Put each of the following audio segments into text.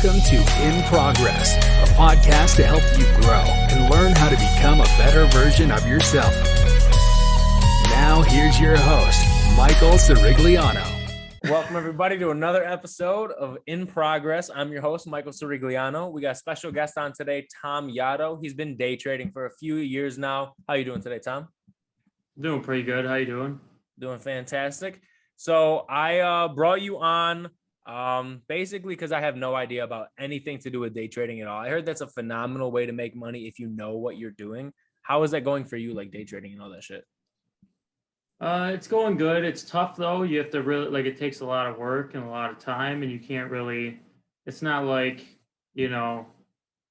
Welcome to In Progress, a podcast to help you grow and learn how to become a better version of yourself. Now, here's your host, Michael Cirigliano. Welcome, everybody, to another episode of In Progress. I'm your host, Michael Cirigliano. We got a special guest on today, Tom Yatteau. He's been day trading for a few years now. How you doing today, Tom? Doing pretty good. How you doing? Doing fantastic. So I brought you on basically because I have no idea about anything to do with day trading at all. I heard that's a phenomenal way to make money if you know what you're doing. How is that going for you, like day trading and all that shit? It's going good. It's tough though. You have to really it takes a lot of work and a lot of time, and you can't really. It's not like get on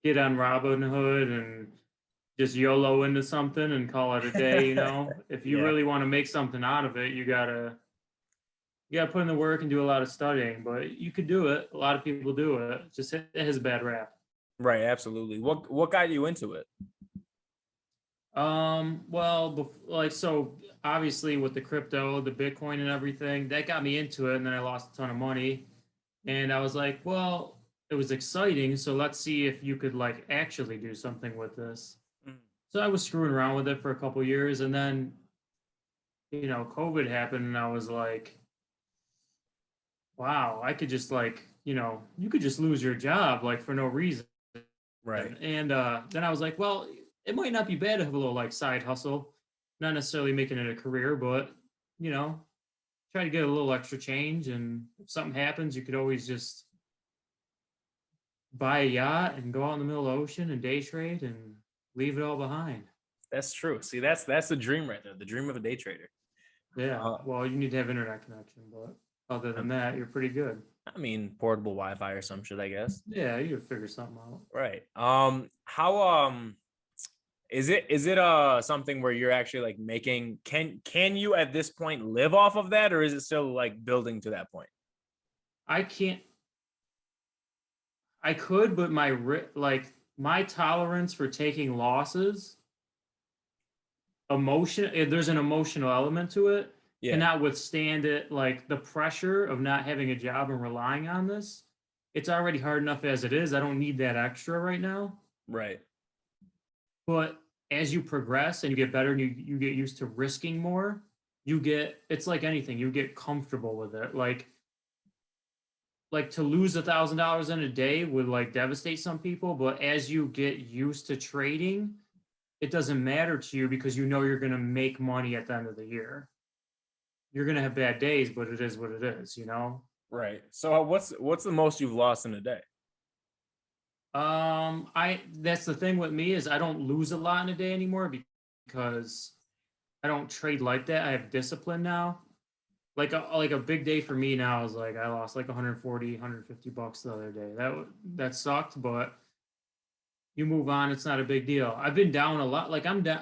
Robinhood and just YOLO into something and call it a day. If you really want to make something out of it, you gotta put in the work and do a lot of studying. But you could do it. A lot of people do it. Just it has a bad rap. Right, absolutely. What got you into it? So obviously with the crypto, the Bitcoin and everything, that got me into it, and then I lost a ton of money, and I was like, well, it was exciting, so let's see if you could actually do something with this. So I was screwing around with it for a couple of years, and then COVID happened, and I was like, wow, I could just you could just lose your job for no reason. Right. And then I was like, well, it might not be bad to have a little side hustle, not necessarily making it a career, but try to get a little extra change. And if something happens, you could always just buy a yacht and go out in the middle of the ocean and day trade and leave it all behind. That's true. See, that's the dream right there. The dream of a day trader. Yeah. Well, you need to have internet connection, but other than that, you're pretty good. I mean, portable Wi-Fi or some shit, I guess. Yeah, you could figure something out. Right. How is it something where you're actually making, can you at this point live off of that, or is it still building to that point? I could, but my tolerance for taking losses, there's an emotional element to it. Yeah. Cannot withstand it, the pressure of not having a job and relying on this. It's already hard enough as it is. I don't need that extra right now. Right. But as you progress and you get better and you get used to risking more, it's like anything, you get comfortable with it. To lose $1,000 in a day would devastate some people, but as you get used to trading, it doesn't matter to you because you're going to make money at the end of the year. You're going to have bad days, but it is what it is, Right. So what's the most you've lost in a day? That's the thing with me is I don't lose a lot in a day anymore because I don't trade like that. I have discipline now. A big day for me now is I lost $140, $150 the other day. That sucked, but you move on. It's not a big deal. I've been down a lot. I'm down,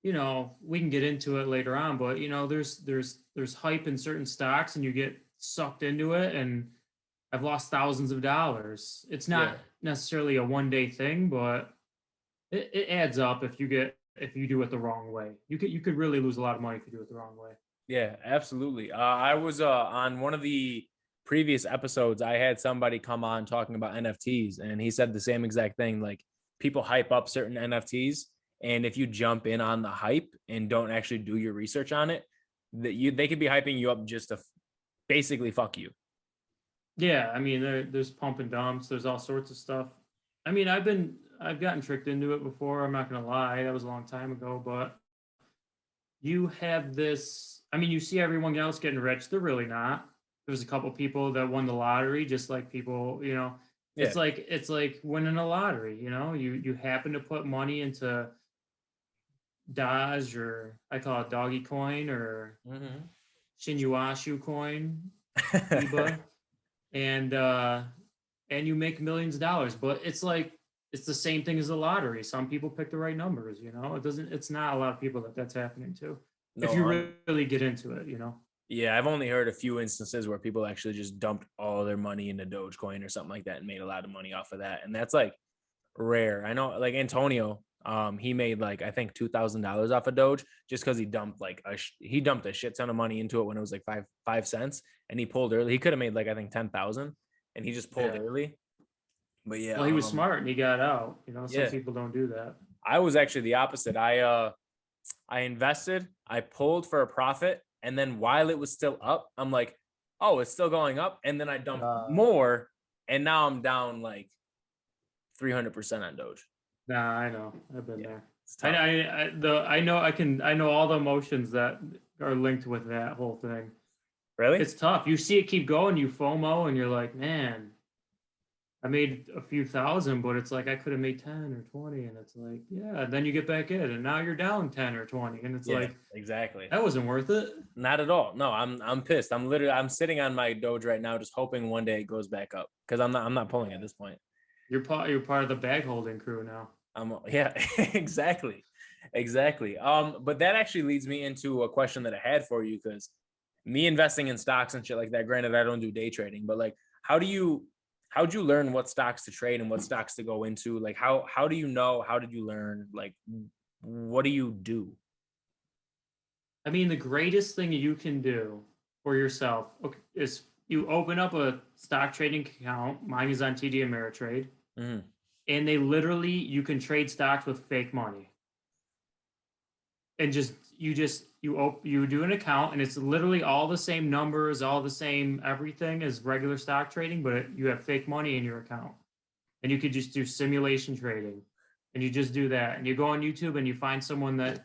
we can get into it later on, but there's hype in certain stocks and you get sucked into it, and I've lost thousands of dollars. It's not necessarily a one-day thing, but it adds up if you do it the wrong way. You could really lose a lot of money if you do it the wrong way. Yeah, absolutely. I was on one of the previous episodes, I had somebody come on talking about NFTs, and he said the same exact thing. People hype up certain NFTs, and if you jump in on the hype and don't actually do your research on it, they could be hyping you up just to basically fuck you. Yeah, I mean, there's pump and dumps. There's all sorts of stuff. I mean, I've gotten tricked into it before. I'm not gonna lie, that was a long time ago. But you have this. I mean, you see everyone else getting rich. They're really not. There's a couple people that won the lottery, just like people. Yeah. It's like winning a lottery. You happen to put money into Dodge, or I call it doggy coin, or Shinuashu coin, Iba. And you make millions of dollars, but it's the same thing as a lottery. Some people pick the right numbers, it's not a lot of people that's happening to. No, if you really get into it, Yeah, I've only heard a few instances where people actually just dumped all their money into Dogecoin or something like that and made a lot of money off of that. And that's rare. I know Antonio, he made I think $2,000 off of Doge just because he dumped he dumped a shit ton of money into it when it was five cents, and he pulled early. He could have made I think 10,000, and he just pulled early. But yeah, Well, he was smart and he got out. Some yeah, people don't do that. I was actually the opposite. I invested, I pulled for a profit, and then while it was still up, I'm like, oh, it's still going up, and then I dumped more, and now I'm down like 300% on Doge. Nah, I know. I've been there. It's tough. I know all the emotions that are linked with that whole thing. Really? It's tough. You see it keep going, you FOMO, and you're like, man, I made a few thousand, but it's like I could have made 10 or 20, and it's like, yeah. And then you get back in, and now you're down 10 or 20, and it's like, exactly. that wasn't worth it. Not at all. No, I'm pissed. I'm sitting on my Doge right now, just hoping one day it goes back up because I'm not pulling at this point. You're part of the bag holding crew now. Yeah, exactly. But that actually leads me into a question that I had for you, because me investing in stocks and shit like that, granted I don't do day trading, but like how'd you learn what stocks to trade and what stocks to go into? Like how do you know? How did you learn? Like what do you do? I mean, the greatest thing you can do for yourself is you open up a stock trading account. Mine is on TD Ameritrade. Mm-hmm. And you can trade stocks with fake money. And you do an account, and it's literally all the same numbers, all the same everything as regular stock trading, but you have fake money in your account. And you could just do simulation trading. And you just do that. And you go on YouTube and you find someone that,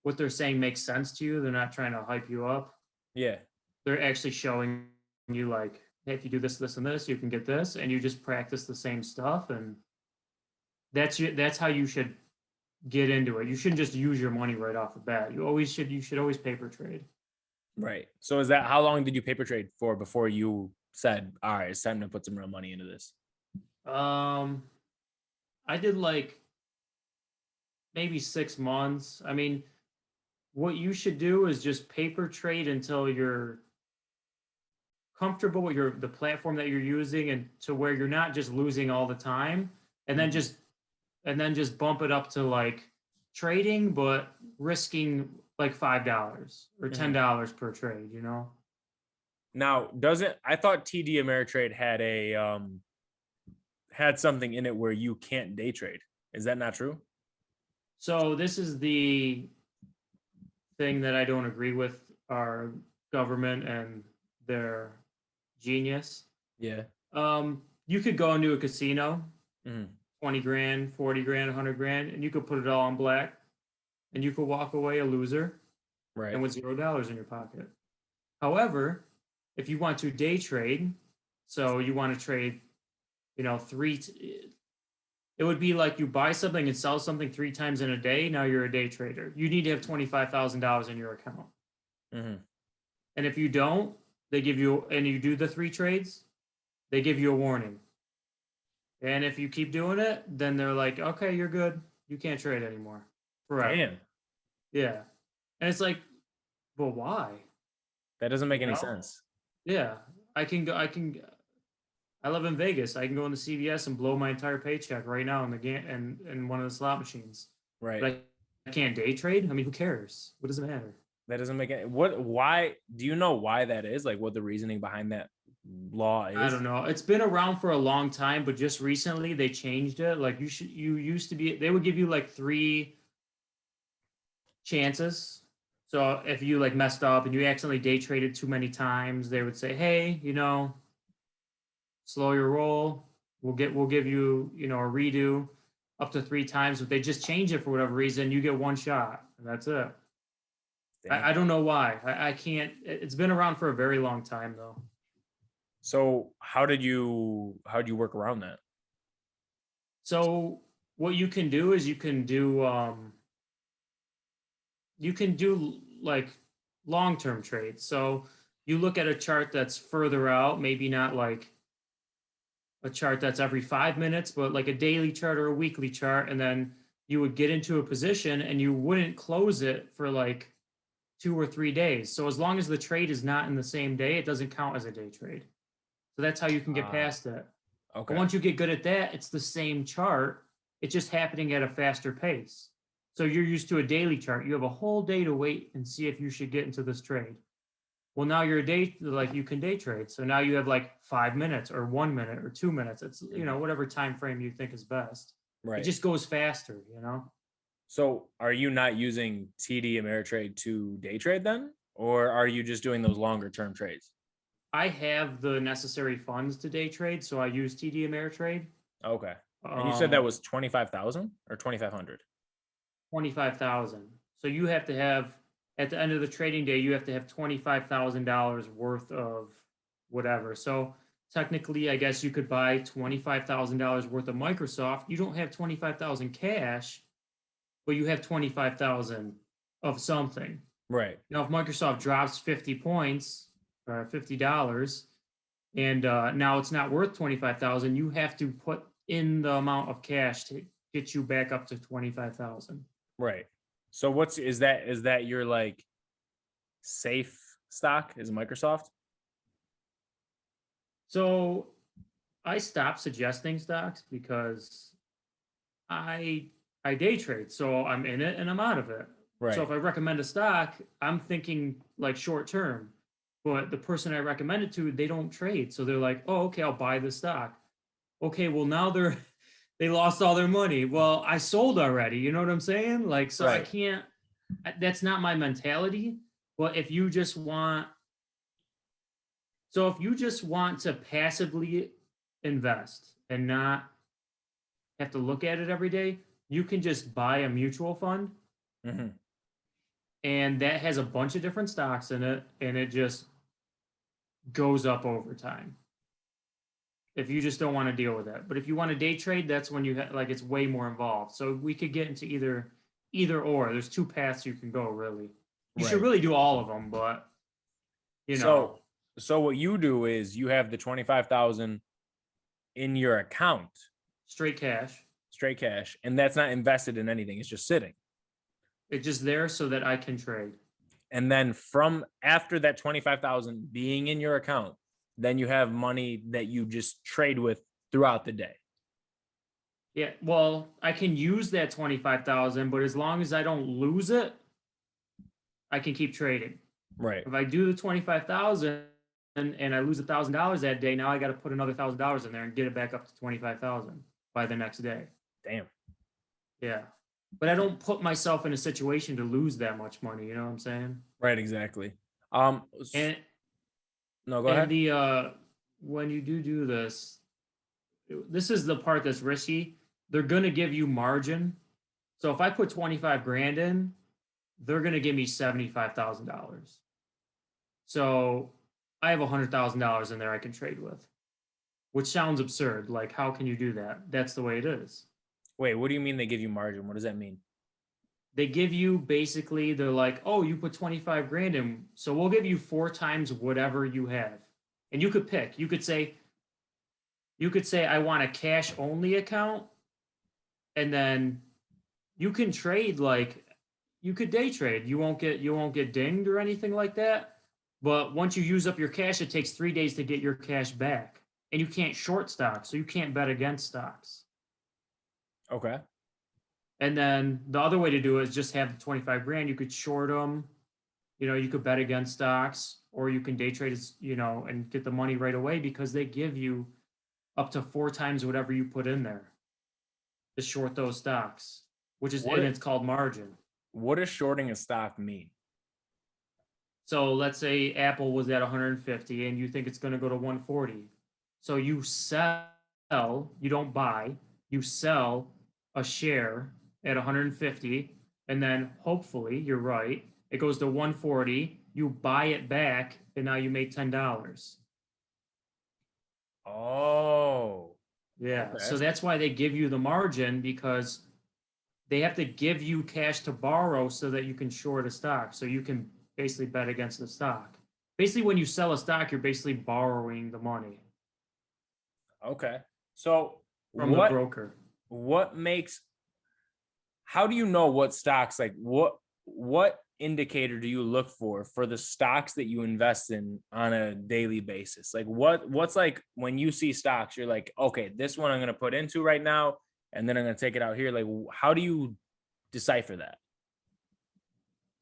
what they're saying makes sense to you. They're not trying to hype you up. Yeah. They're actually showing you like, hey, if you do this, this, and this, you can get this, and you just practice the same stuff. And that's how you should get into it. You shouldn't just use your money right off the bat. You should always paper trade. Right. So how long did you paper trade for before you said, all right, it's time to put some real money into this? I did like maybe 6 months. I mean, what you should do is just paper trade until you're comfortable with the platform that you're using, and to where you're not just losing all the time, and then just bump it up to like trading, but risking like $5 or $10 per trade, Now, I thought TD Ameritrade had something in it where you can't day trade. Is that not true? So this is the thing that I don't agree with our government and their genius. Yeah. You could go into a casino, Mm-hmm. 20 grand, 40 grand, 100 grand, and you could put it all on black, and you could walk away a loser, right? And with $0 in your pocket. However, if you want to day trade, so you want to trade, it would be like you buy something and sell something 3 times in a day. Now you're a day trader. You need to have $25,000 in your account. Mm-hmm. And if you don't, they give you, and you do the 3 trades, they give you a warning. And if you keep doing it, then they're like, okay, you're good. You can't trade anymore. Forever. Damn. Yeah. And it's like, well, why? That doesn't make any sense. Yeah. I live in Vegas. I can go into CVS and blow my entire paycheck right now in one of the slot machines. Right. But I can't day trade. I mean, who cares? What does it matter? That doesn't make any. Why do you know why that is? Like what the reasoning behind that law is? I don't know. It's been around for a long time, but just recently they changed it. Like they would give you like 3 chances. So if you like messed up and you accidentally day traded too many times, they would say, hey, slow your roll. We'll give you, a redo up to 3 times. But they just change it for whatever reason. You get 1 shot, and that's it. I don't know why. I can't. It's been around for a very long time, though. So how did you work around that? So what you can do is you can do like long-term trades. So you look at a chart that's further out, maybe not like a chart that's every 5 minutes, but like a daily chart or a weekly chart. And then you would get into a position and you wouldn't close it for like 2 or 3 days. So as long as the trade is not in the same day, it doesn't count as a day trade. So that's how you can get past it. Okay. But once you get good at that, it's the same chart. It's just happening at a faster pace. So you're used to a daily chart. You have a whole day to wait and see if you should get into this trade. Well, now you're you can day trade. So now you have like 5 minutes or 1 minute or 2 minutes. It's, whatever time frame you think is best. It just goes faster, So are you not using TD Ameritrade to day trade then? Or are you just doing those longer term trades? I have the necessary funds to day trade, so I use TD Ameritrade. Okay. And you said that was 25,000 or 2,500? 25,000. So you have to have, at the end of the trading day, you have to have $25,000 worth of whatever. So technically, I guess you could buy $25,000 worth of Microsoft. You don't have 25,000 cash, but you have 25,000 of something. Right. Now, if Microsoft drops 50 points or $50, and now it's not worth 25,000, you have to put in the amount of cash to get you back up to 25,000. Right. So is that your like safe stock is Microsoft? So I stopped suggesting stocks because I day trade. So I'm in it and I'm out of it. Right. So if I recommend a stock, I'm thinking like short term. But the person I recommend it to, they don't trade. So they're like, oh, okay, I'll buy the stock. Okay, well now they lost all their money. Well, I sold already. You know what I'm saying? Like, so Right. I can't, that's not my mentality. But if you just want to passively invest and not have to look at it every day, you can just buy a mutual fund. Mm-hmm. And that has a bunch of different stocks in it, and it just goes up over time. If you just don't want to deal with that. But if you want to day trade, that's when you like it's way more involved. So we could get into either or. There's two paths you can go, really. You should really do all of them, but So what you do is you have the 25,000 in your account, straight cash, and that's not invested in anything. It's just sitting. It's just there so that I can trade. And then from after that 25,000 being in your account, then you have money that you just trade with throughout the day. Yeah, well, I can use that 25,000, but as long as I don't lose it, I can keep trading. Right. If I do the 25,000 and I lose $1,000 that day, now I got to put another $1,000 in there and get it back up to 25,000 by the next day. Damn. Yeah. But I don't put myself in a situation to lose that much money. You know what I'm saying? Right. Exactly. And no, go ahead. When you do this, this is the part that's risky. They're going to give you margin. So if I put 25 grand in, they're going to give me $75,000. So I have $100,000 in there I can trade with, which sounds absurd. Like, how can you do that? That's the way it is. Wait, what do you mean they give you margin? What does that mean? They give you basically, they're like, oh, you put 25 grand in, so we'll give you 4 times whatever you have. And you could pick. You could say, I want a cash only account. And then you can trade, like, you could day trade. You won't get dinged or anything like that. But once you use up your cash, it takes 3 days to get your cash back. And you can't short stocks, so you can't bet against stocks. Okay. And then the other way to do it is just have the 25 grand. You could short them. You could bet against stocks, or you can day trade, and get the money right away because they give you up to 4 times whatever you put in there to short those stocks, it's called margin. What does shorting a stock mean? So let's say Apple was at 150 and you think it's going to go to 140. So you sell, you don't buy, you sell a share at 150, and then hopefully you're right, it goes to 140, you buy it back, and now you make $10. Oh. Yeah. Okay. So that's why they give you the margin, because they have to give you cash to borrow so that you can short a stock. So you can basically bet against the stock. Basically, when you sell a stock, you're basically borrowing the money. Okay. So from the broker. How do you know what stocks, like what indicator do you look for the stocks that you invest in on a daily basis? Like what's like when you see stocks, you're like, okay, this one I'm going to put into right now, and then I'm going to take it out here. Like, how do you decipher that?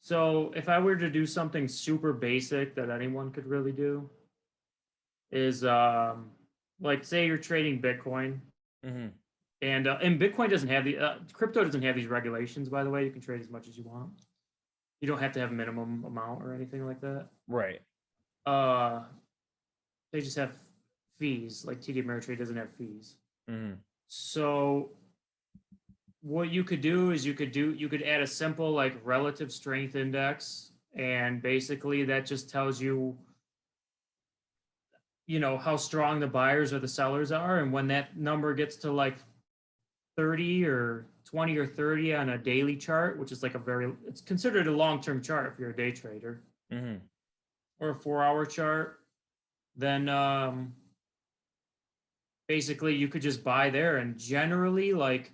So if I were to do something super basic that anyone could really do is like say you're trading Bitcoin Mm-hmm. and Bitcoin doesn't have crypto doesn't have these regulations, by the way. You can trade as much as you want. You don't have to have a minimum amount or anything like that. Right. Uh they just have fees. Like TD Ameritrade doesn't have fees. Mm-hmm. So what you could do is you could add a simple like relative strength index, and basically that just tells you how strong the buyers or the sellers are, and when that number gets to like 30 or 20 or 30 on a daily chart, which is like it's considered a long-term chart if you're a day trader, Mm-hmm. or a 4-hour chart, then basically you could just buy there, and generally like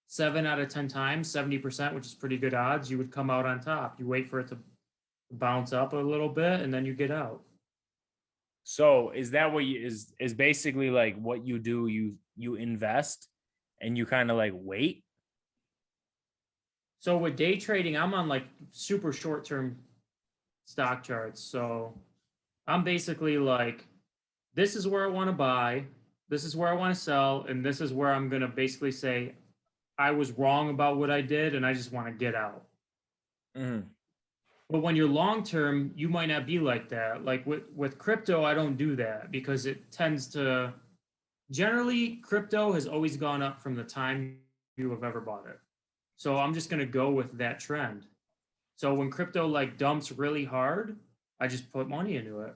7 out of 10 times, 70%, which is pretty good odds, you would come out on top. You wait for it to bounce up a little bit and then you get out. So is that what is basically like what you do? You invest and you kind of like wait. So with day trading, I'm on like super short-term stock charts. So I'm basically like, this is where I want to buy, this is where I want to sell, and this is where I'm going to basically say I was wrong about what I did and I just want to get out. Mm-hmm. But when you're long term, you might not be like that. Like with crypto, I don't do that because it tends to generally crypto has always gone up from the time you have ever bought it. So I'm just going to go with that trend. So when crypto like dumps really hard, I just put money into it.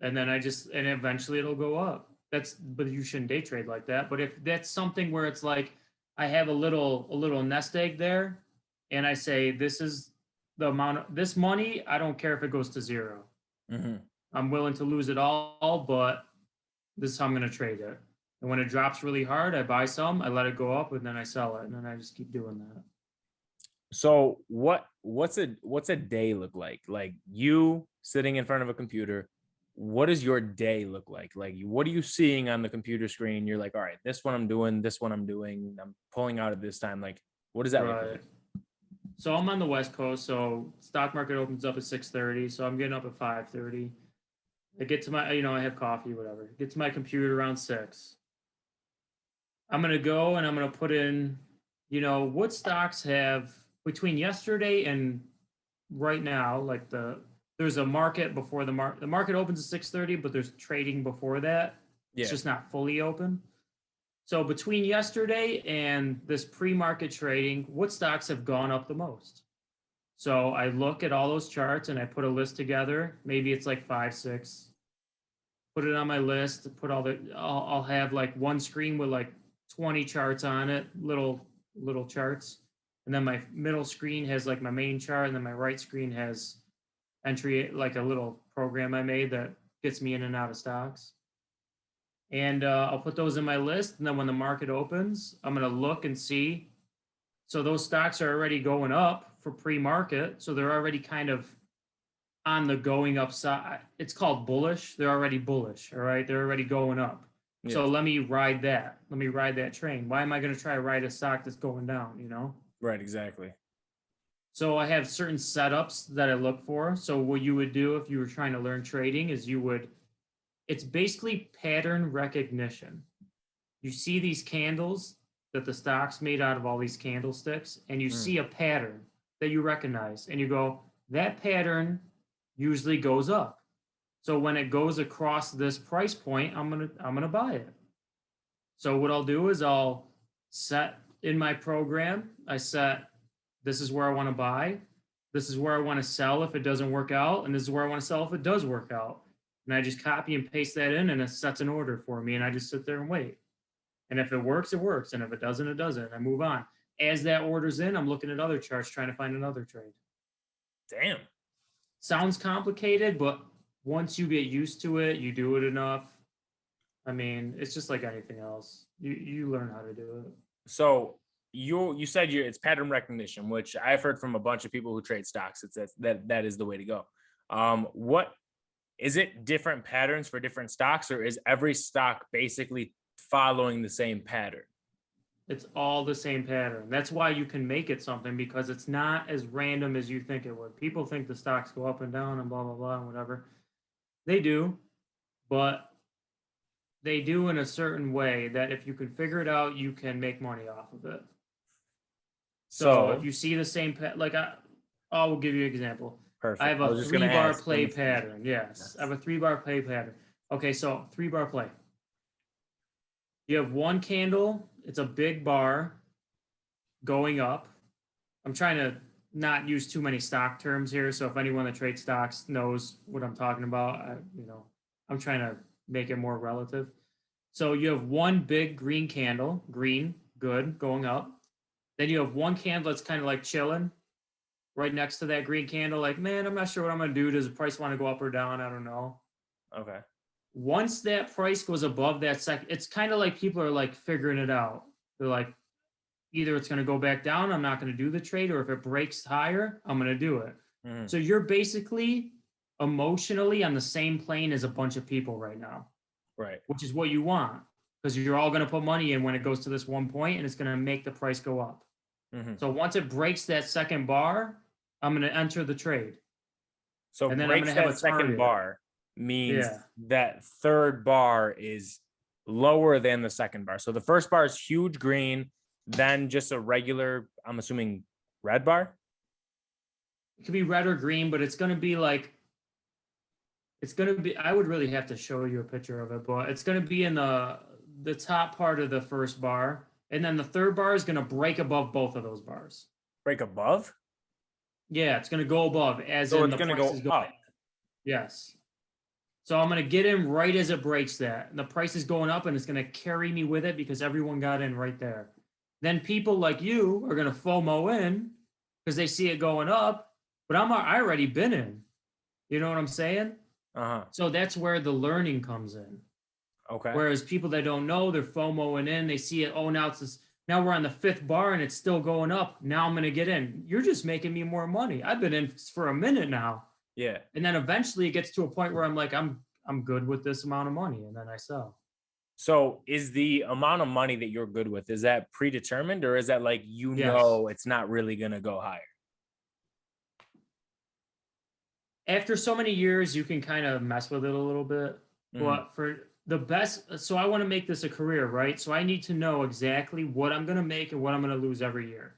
And then and eventually it'll go up. But you shouldn't day trade like that. But if that's something where it's like I have a little nest egg there and I say this is the amount of this money, I don't care if it goes to zero. Mm-hmm. I'm willing to lose it all, but this is how I'm going to trade it. And when it drops really hard, I buy some, I let it go up, and then I sell it, and then I just keep doing that. So what's a day look like? Like you sitting in front of a computer, what does your day look like? Like what are you seeing on the computer screen? You're like, all right, this one I'm doing, this one I'm doing, I'm pulling out at this time. Like, what does that look like? So I'm on the West Coast, so stock market opens up at 6:30, so I'm getting up at 5:30. I get to my, I have coffee, whatever. Get to my computer around 6. I'm going to go and I'm going to put in, what stocks have between yesterday and right now, like there's a market before the market opens at 6:30, but there's trading before that. Yeah. It's just not fully open. So between yesterday and this pre-market trading, what stocks have gone up the most? So I look at all those charts and I put a list together. Maybe it's like 5, 6. Put it on my list. I'll have like one screen with like 20 charts on it, little charts, and then my middle screen has like my main chart, and then my right screen has entry, like a little program I made that gets me in and out of stocks. And I'll put those in my list. And then when the market opens, I'm going to look and see. So those stocks are already going up for pre-market. So they're already kind of on the going up side. It's called bullish. They're already bullish. All right. They're already going up. Yeah. So let me ride that. Let me ride that train. Why am I going to try to ride a stock that's going down, Right, exactly. So I have certain setups that I look for. So what you would do if you were trying to learn trading is it's basically pattern recognition. You see these candles that the stock's made out of all these candlesticks, and you see a pattern that you recognize, and you go, that pattern usually goes up. So when it goes across this price point, I'm gonna buy it. So what I'll do is I'll set in my program, this is where I want to buy, this is where I want to sell if it doesn't work out, and this is where I want to sell if it does work out. And I just copy and paste that in, and it sets an order for me, and I just sit there and wait. And if it works, it works. And if it doesn't, it doesn't. I move on. As that order's in, I'm looking at other charts, trying to find another trade. Damn. Sounds complicated, but once you get used to it, you do it enough. I mean, it's just like anything else. You learn how to do it. So you said it's pattern recognition, which I've heard from a bunch of people who trade stocks. That is the way to go. What is it? Different patterns for different stocks, or is every stock basically following the same pattern? It's all the same pattern. That's why you can make it something, because it's not as random as you think it would. People think the stocks go up and down and blah, blah, blah, and whatever. They do, but they do in a certain way that if you can figure it out, you can make money off of it. So if you see the same, like I will give you an example. Perfect. I have a 3-bar play pattern. Yes, I have a 3-bar play pattern. Okay, so 3-bar play. You have one candle. It's a big bar going up. I'm trying to not use too many stock terms here. So if anyone that trades stocks knows what I'm talking about, I'm trying to make it more relative. So you have one big green candle, green, good, going up. Then you have one candle that's kind of like chilling right next to that green candle. Like, man, I'm not sure what I'm going to do. Does the price want to go up or down? I don't know. Okay. Once that price goes above that second, it's kind of like people are like figuring it out. They're like, either it's going to go back down, I'm not going to do the trade, or if it breaks higher, I'm going to do it. Mm-hmm. So you're basically emotionally on the same plane as a bunch of people right now. Right. Which is what you want, because you're all going to put money in when it goes to this one point, and it's going to make the price go up. Mm-hmm. So once it breaks that second bar, I'm going to enter the trade. So and then breaks I'm going to have a second bar means that third bar is lower than the second bar. So the first bar is huge green, then just a regular, I'm assuming, red bar? It could be red or green, but it's going to be like, I would really have to show you a picture of it, but it's going to be in the top part of the first bar. And then the third bar is going to break above both of those bars. Break above? Yeah, it's going to go above, as in the price is going up. Yes. So I'm going to get in right as it breaks that. And the price is going up, and it's going to carry me with it because everyone got in right there. Then people like you are going to FOMO in because they see it going up, but I already been in. You know what I'm saying? Uh-huh. So that's where the learning comes in. Okay. Whereas people that don't know, they're FOMOing in. They see it. Oh, now we're on the 5th bar and it's still going up. Now I'm going to get in. You're just making me more money. I've been in for a minute now. Yeah. And then eventually it gets to a point where I'm like, I'm good with this amount of money, and then I sell. So is the amount of money that you're good with, is that predetermined, or is that like, know, it's not really going to go higher? After so many years, you can kind of mess with it a little bit. Mm-hmm. But for the best, so I want to make this a career, right? So I need to know exactly what I'm going to make and what I'm going to lose every year.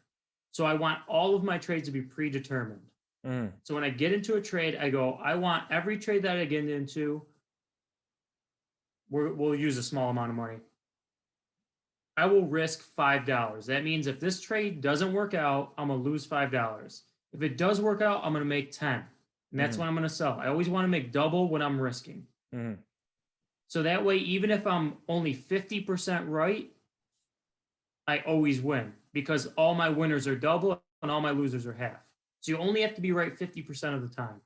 So I want all of my trades to be predetermined. Mm. So when I get into a trade, I go, I want every trade that I get into, we'll use a small amount of money. I will risk $5. That means if this trade doesn't work out, I'm going to lose $5. If it does work out, I'm going to make 10. And that's when I'm going to sell. I always want to make double what I'm risking. Mm. So that way, even if I'm only 50% right, I always win, because all my winners are double and all my losers are half. So you only have to be right 50% of the time.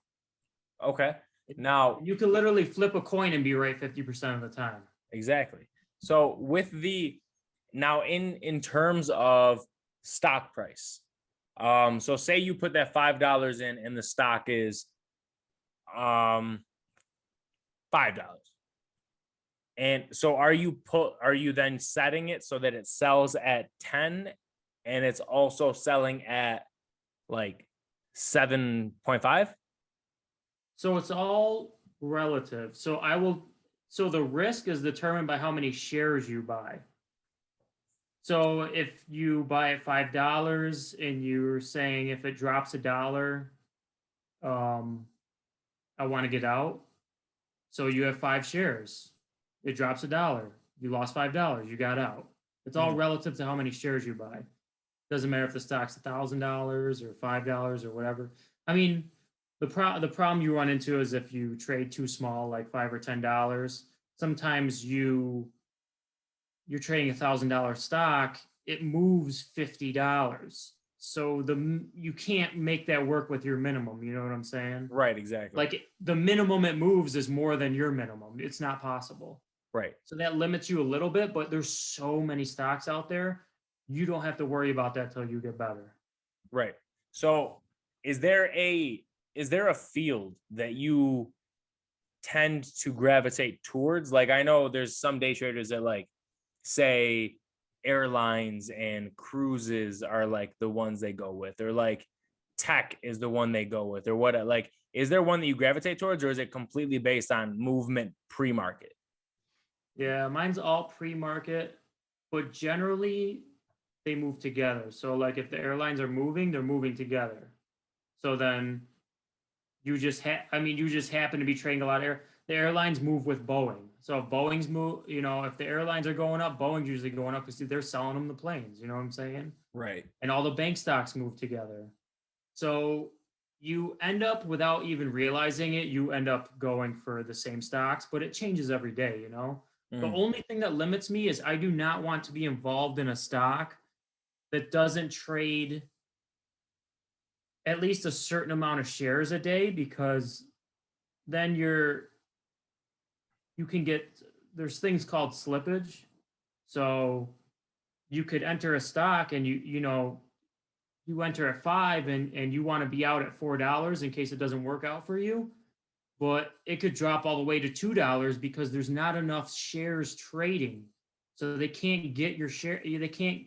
Okay. Now you can literally flip a coin and be right 50% of the time. Exactly. So with now in terms of stock price, so say you put that $5 in and the stock is $5. And so are you then setting it so that it sells at 10 and it's also selling at like 7.5? So it's all relative. So the risk is determined by how many shares you buy. So if you buy at $5 and you're saying if it drops $1, I want to get out. So you have 5 shares. It drops $1. You lost $5. You got out. It's all relative to how many shares you buy. Doesn't matter if the stock's $1,000 or $5 or whatever. I mean, the problem you run into is if you trade too small, like $5 or $10. Sometimes you're trading $1,000 stock. It moves $50. So you can't make that work with your minimum. You know what I'm saying? Right, exactly. Like the minimum it moves is more than your minimum. It's not possible. Right. So that limits you a little bit, but there's so many stocks out there. You don't have to worry about that till you get better. Right. So is there a field that you tend to gravitate towards? Like, I know there's some day traders that like say airlines and cruises are like the ones they go with, or like tech is the one they go with, or what? Like, is there one that you gravitate towards, or is it completely based on movement pre-market? Yeah, mine's all pre-market, but generally they move together. So like if the airlines are moving, they're moving together. So then you just happen to be trading a lot of the airlines move with Boeing. So if Boeing's move, if the airlines are going up, Boeing's usually going up because they're selling them the planes. You know what I'm saying? Right. And all the bank stocks move together. So you end up, without even realizing it, you end up going for the same stocks, but it changes every day. The only thing that limits me is I do not want to be involved in a stock that doesn't trade at least a certain amount of shares a day, because then you can get, there's things called slippage. So you could enter a stock and you enter at 5 and you want to be out at $4 in case it doesn't work out for you, but it could drop all the way to $2 because there's not enough shares trading. So they can't get your share. They can't,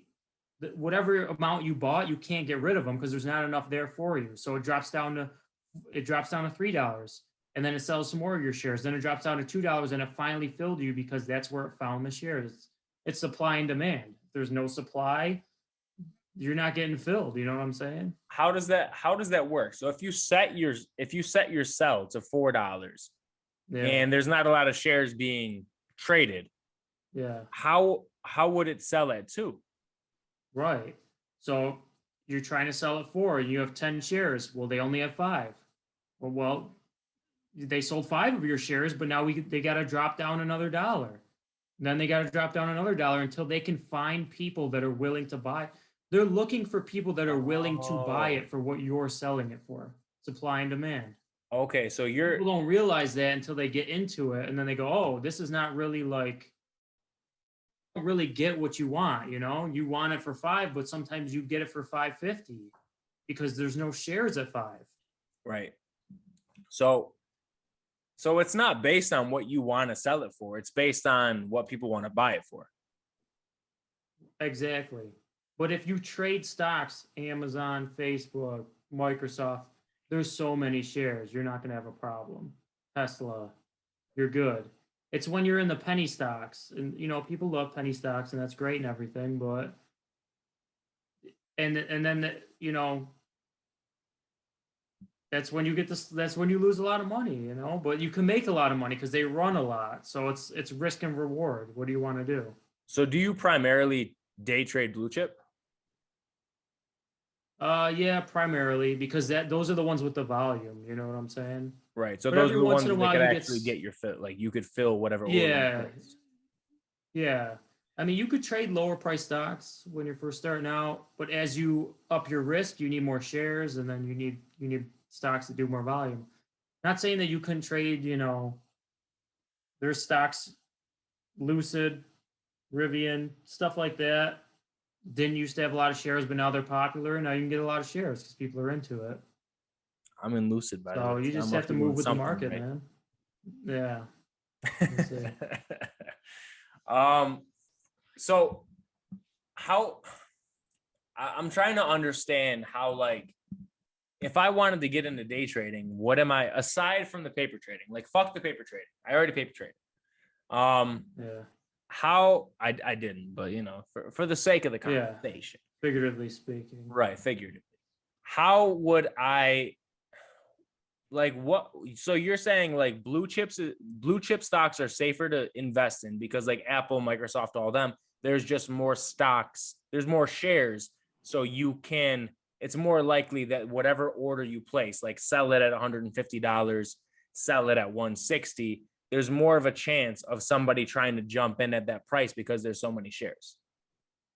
whatever amount you bought, you can't get rid of them because there's not enough there for you. So it drops down to $3, and then it sells some more of your shares. Then it drops down to $2, and it finally filled you because that's where it found the shares. It's supply and demand. If there's no supply, you're not getting filled. You know what I'm saying? How does that work? So if you set your sell to $4, Yeah. and there's not a lot of shares being traded, Yeah. how would it sell at 2? Right. So you're trying to sell at 4 and you have 10 shares. Well, they only have 5. Well, they sold 5 of your shares, but now they got to drop down another $1. And then they got to drop down another $1 until they can find people that are willing to buy. They're looking for people that are willing to buy it for what you're selling it for. Supply and demand. Okay, so People don't realize that until they get into it, and then they go, "Oh, this is not really like." Don't really get what you want. You want it for 5, but sometimes you get it for $5.50 because there's no shares at 5. Right. So it's not based on what you want to sell it for. It's based on what people want to buy it for. Exactly. But if you trade stocks, Amazon, Facebook, Microsoft, there's so many shares, you're not going to have a problem. Tesla, you're good. It's when you're in the penny stocks, and people love penny stocks, and that's great and everything, but and then that's when you get this. That's when you lose a lot of money, But you can make a lot of money because they run a lot, so it's risk and reward. What do you want to do? So do you primarily day trade blue chip? Yeah, primarily because those are the ones with the volume. You know what I'm saying? Right. So But those are every the once ones in a that while could you actually get get your fit. Like you could fill whatever order Yeah. you placed. Yeah. I mean, you could trade lower price stocks when you're first starting out, but as you up your risk, you need more shares, and then you need stocks that do more volume. Not saying that you couldn't trade, there's stocks, Lucid, Rivian, stuff like that. Didn't used to have a lot of shares, but now they're popular, and now you can get a lot of shares because people are into it. I'm in Lucid, by the way. So you just have to move with the market, right? man. Yeah. So I'm trying to understand how, like, if I wanted to get into day trading, what am I, aside from the paper trading? Like, fuck the paper trading. I already paper traded. Yeah. How I didn't, but for the sake of the conversation. Yeah. Figuratively speaking. Right, figuratively. How would I, like, what? So you're saying like blue chip stocks are safer to invest in because like Apple, Microsoft, all them, there's just more stocks, there's more shares, so it's more likely that whatever order you place, like sell it at $150, sell it at $160, there's more of a chance of somebody trying to jump in at that price because there's so many shares.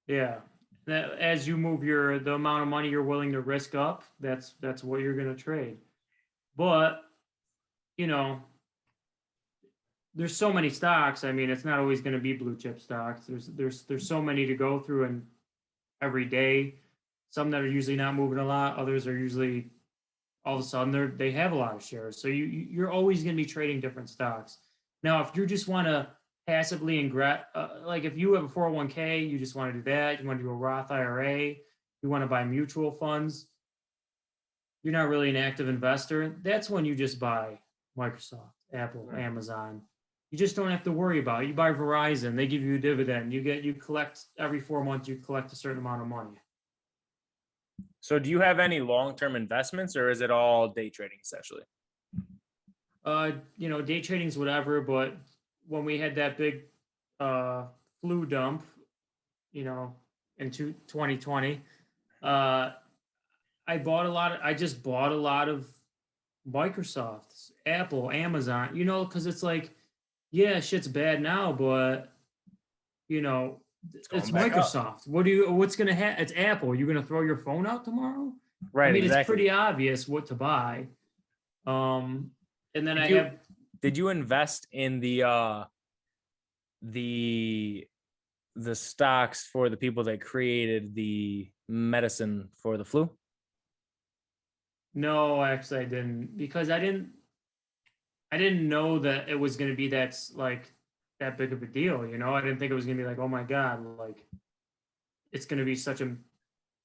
Yeah. As you move the amount of money you're willing to risk up, that's what you're going to trade. But, there's so many stocks. I mean, it's not always going to be blue chip stocks. There's so many to go through and every day. Some that are usually not moving a lot. Others are usually all of a sudden they have a lot of shares. So you're always going to be trading different stocks. Now, if you just want to passively and like if you have a 401k, you just want to do that. You want to do a Roth IRA. You want to buy mutual funds. You're not really an active investor. That's when you just buy Microsoft, Apple, Amazon. You just don't have to worry about it. You buy Verizon, they give you a dividend. You collect every 4 months, you collect a certain amount of money. So do you have any long-term investments, or is it all day trading essentially? Day trading's whatever, but when we had that big flu dump, in 2020, I just bought a lot of Microsoft, Apple, Amazon, because it's like, yeah, shit's bad now, but it's Microsoft. What's gonna happen? It's Apple. You're gonna throw your phone out tomorrow? Right. I mean, exactly. It's pretty obvious what to buy. And then did you invest in the stocks for the people that created the medicine for the flu? No, actually I didn't, because I didn't know that it was going to be that big of a deal. I didn't think it was going to be like, oh my God, like it's going to be such a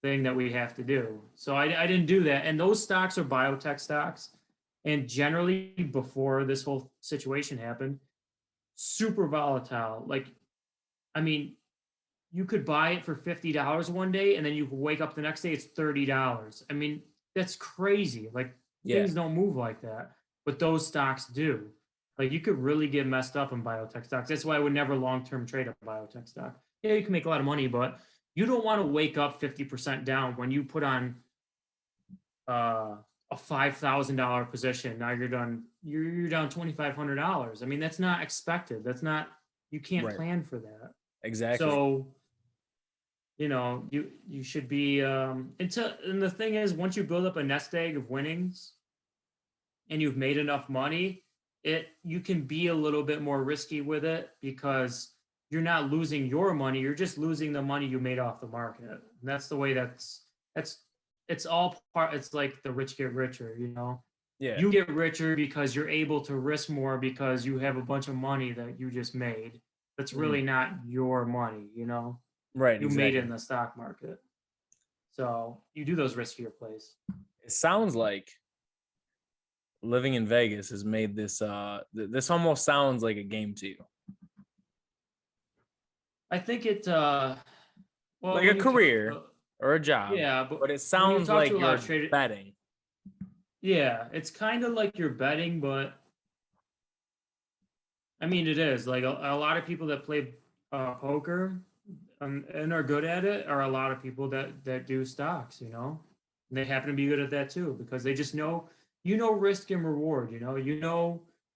thing that we have to do. So I didn't do that. And those stocks are biotech stocks. And generally before this whole situation happened, super volatile. Like, I mean, you could buy it for $50 one day and then you wake up the next day, it's $30. I mean, that's crazy. Like things don't move like that, but those stocks do. Like you could really get messed up in biotech stocks. That's why I would never long-term trade a biotech stock. Yeah, you can make a lot of money, but you don't want to wake up 50% down when you put on a $5,000 position. Now you're down $2,500. I mean, that's not expected. You can't plan for that. Exactly. So you should be and the thing is, once you build up a nest egg of winnings and you've made enough money, you can be a little bit more risky with it, because you're not losing your money, you're just losing the money you made off the market. And that's the way it's all part. It's like the rich get richer, Yeah. You get richer because you're able to risk more, because you have a bunch of money that you just made that's really not your money, Right. You made it in the stock market. So you do those riskier plays. It sounds like living in Vegas has made this this almost sounds like a game to you. I think it like a career or a job. Yeah, but it sounds like you're betting. Yeah, it's kind of like you're betting, but I mean, it is like a lot of people that play poker and are good at it are a lot of people that do stocks, and they happen to be good at that too, because they just know, risk and reward,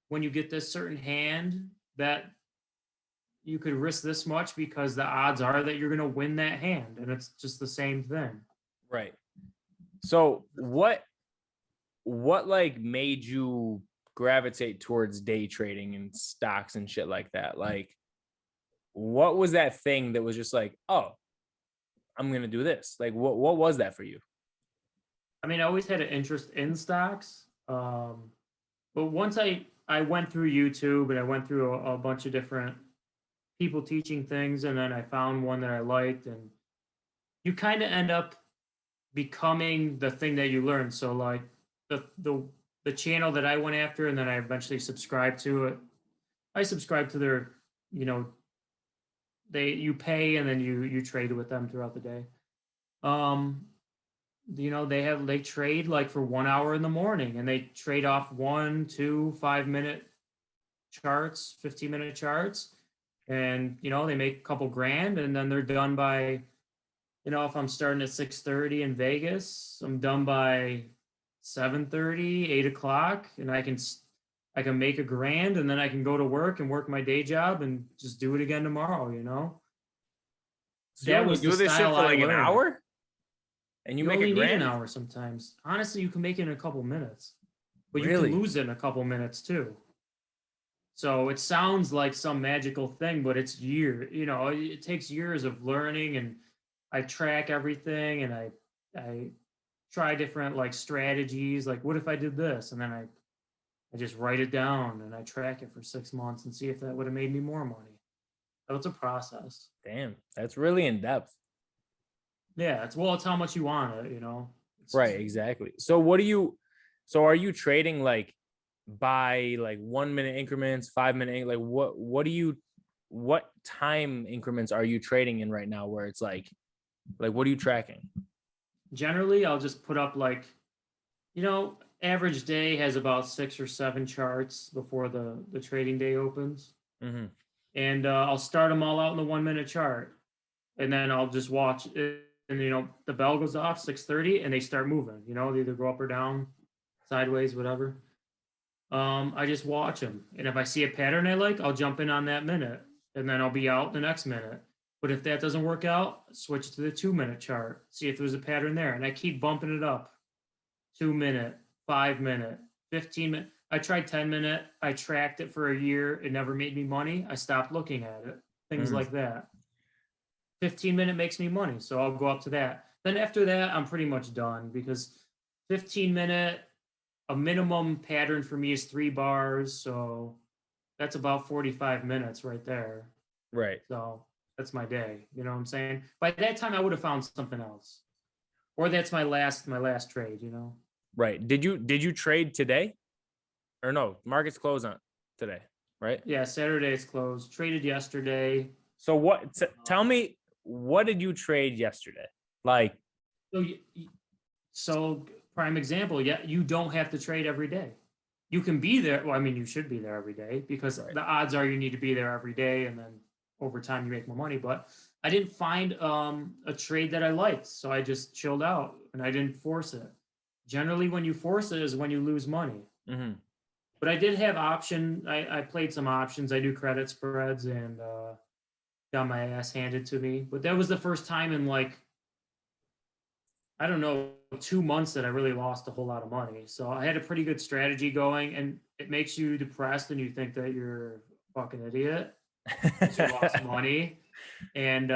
when you get this certain hand that you could risk this much, because the odds are that you're going to win that hand, and it's just the same thing. Right. So what like made you gravitate towards day trading and stocks and shit like that? Like, what was that thing that was just like, oh, I'm going to do this? Like, what was that for you? I mean, I always had an interest in stocks. But once I went through YouTube and I went through a bunch of different people teaching things, and then I found one that I liked, and you kind of end up becoming the thing that you learn. So like the channel that I went after, and then I eventually subscribed to it. I subscribed to their, you pay and then you trade with them throughout the day. They trade like for 1 hour in the morning, and they trade off 1, 2, 5-minute charts, 15-minute charts. And, they make a couple grand, and then they're done by, if I'm starting at 6:30 in Vegas, I'm done by 7:30, 8 o'clock, and I can make $1 grand, and then I can go to work and work my day job and just do it again tomorrow, So that was do this shit for like an hour? And you make only $1 grand? Need an hour sometimes. Honestly, you can make it in a couple minutes, but Really? You can lose it in a couple minutes too. So it sounds like some magical thing, but it's it takes years of learning, and I track everything, and I try different like strategies. Like, what if I did this? And then I just write it down and I track it for 6 months and see if that would have made me more money. So it's a process. Damn, that's really in depth. Yeah, it's how much you want it, you know. Right, exactly. So are you trading like by like 1 minute increments, 5 minute, like what time increments are you trading in right now where it's like what are you tracking? Generally, I'll just put up like, average day has about 6 or 7 charts before the trading day opens. Mm-hmm. And I'll start them all out in the 1 minute chart. And then I'll just watch it. And, the bell goes off 6:30 and they start moving, they either go up or down, sideways, whatever. I just watch them. And if I see a pattern I like, I'll jump in on that minute and then I'll be out the next minute. But if that doesn't work out, switch to the 2 minute chart, see if there's a pattern there. And I keep bumping it up. 2 minute, 5 minute, 15 minute. I tried 10 minute. I tracked it for a year. It never made me money. I stopped looking at it. Things like that. 15 minute makes me money. So I'll go up to that. Then after that, I'm pretty much done because 15 minute, a minimum pattern for me is 3 bars. So that's about 45 minutes right there. Right. So that's my day. You know what I'm saying? By that time, I would have found something else. Or that's my last trade, Right. Did you trade today? Or no, market's closed on today, right? Yeah, Saturday is closed. Traded yesterday. So tell me, what did you trade yesterday? Like, so prime example, yeah, you don't have to trade every day. You can be there. Well, I mean, you should be there every day because the odds are you need to be there every day, and then over time you make more money. But I didn't find a trade that I liked, so I just chilled out and I didn't force it. Generally, when you force it is when you lose money. mm-hmm. But I did have I played some options. I do credit spreads and got my ass handed to me. But that was the first time in I don't know, 2 months that I really lost a whole lot of money. So I had a pretty good strategy going, and it makes you depressed and you think that you're a fucking idiot. You lost money, and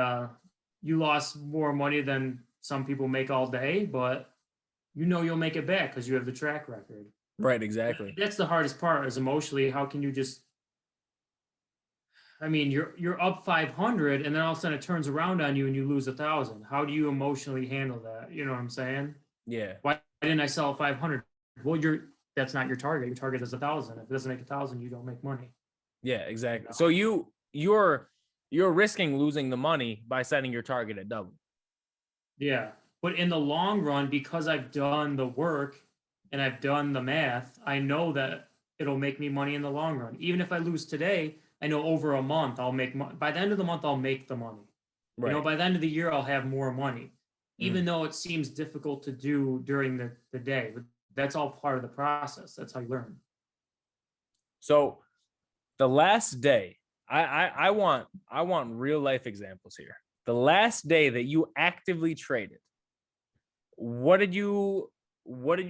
you lost more money than some people make all day, but you'll make it back because you have the track record. Right, exactly. That's the hardest part is emotionally, how can you just, I mean, you're up 500 and then all of a sudden it turns around on you and you lose 1,000. How do you emotionally handle that? You know what I'm saying? Yeah. Why didn't I sell 500? Well, that's not your target. Your target is 1,000. If it doesn't make 1,000, you don't make money. Yeah, exactly. So you're risking losing the money by setting your target at double. Yeah. But in the long run, because I've done the work and I've done the math, I know that it'll make me money in the long run. Even if I lose today, I know over a month I'll make money. By the end of the month, I'll make the money. Right. By the end of the year, I'll have more money, even though it seems difficult to do during the day. But that's all part of the process. That's how you learn. So the last day, I want real life examples here. The last day that you actively traded, what did you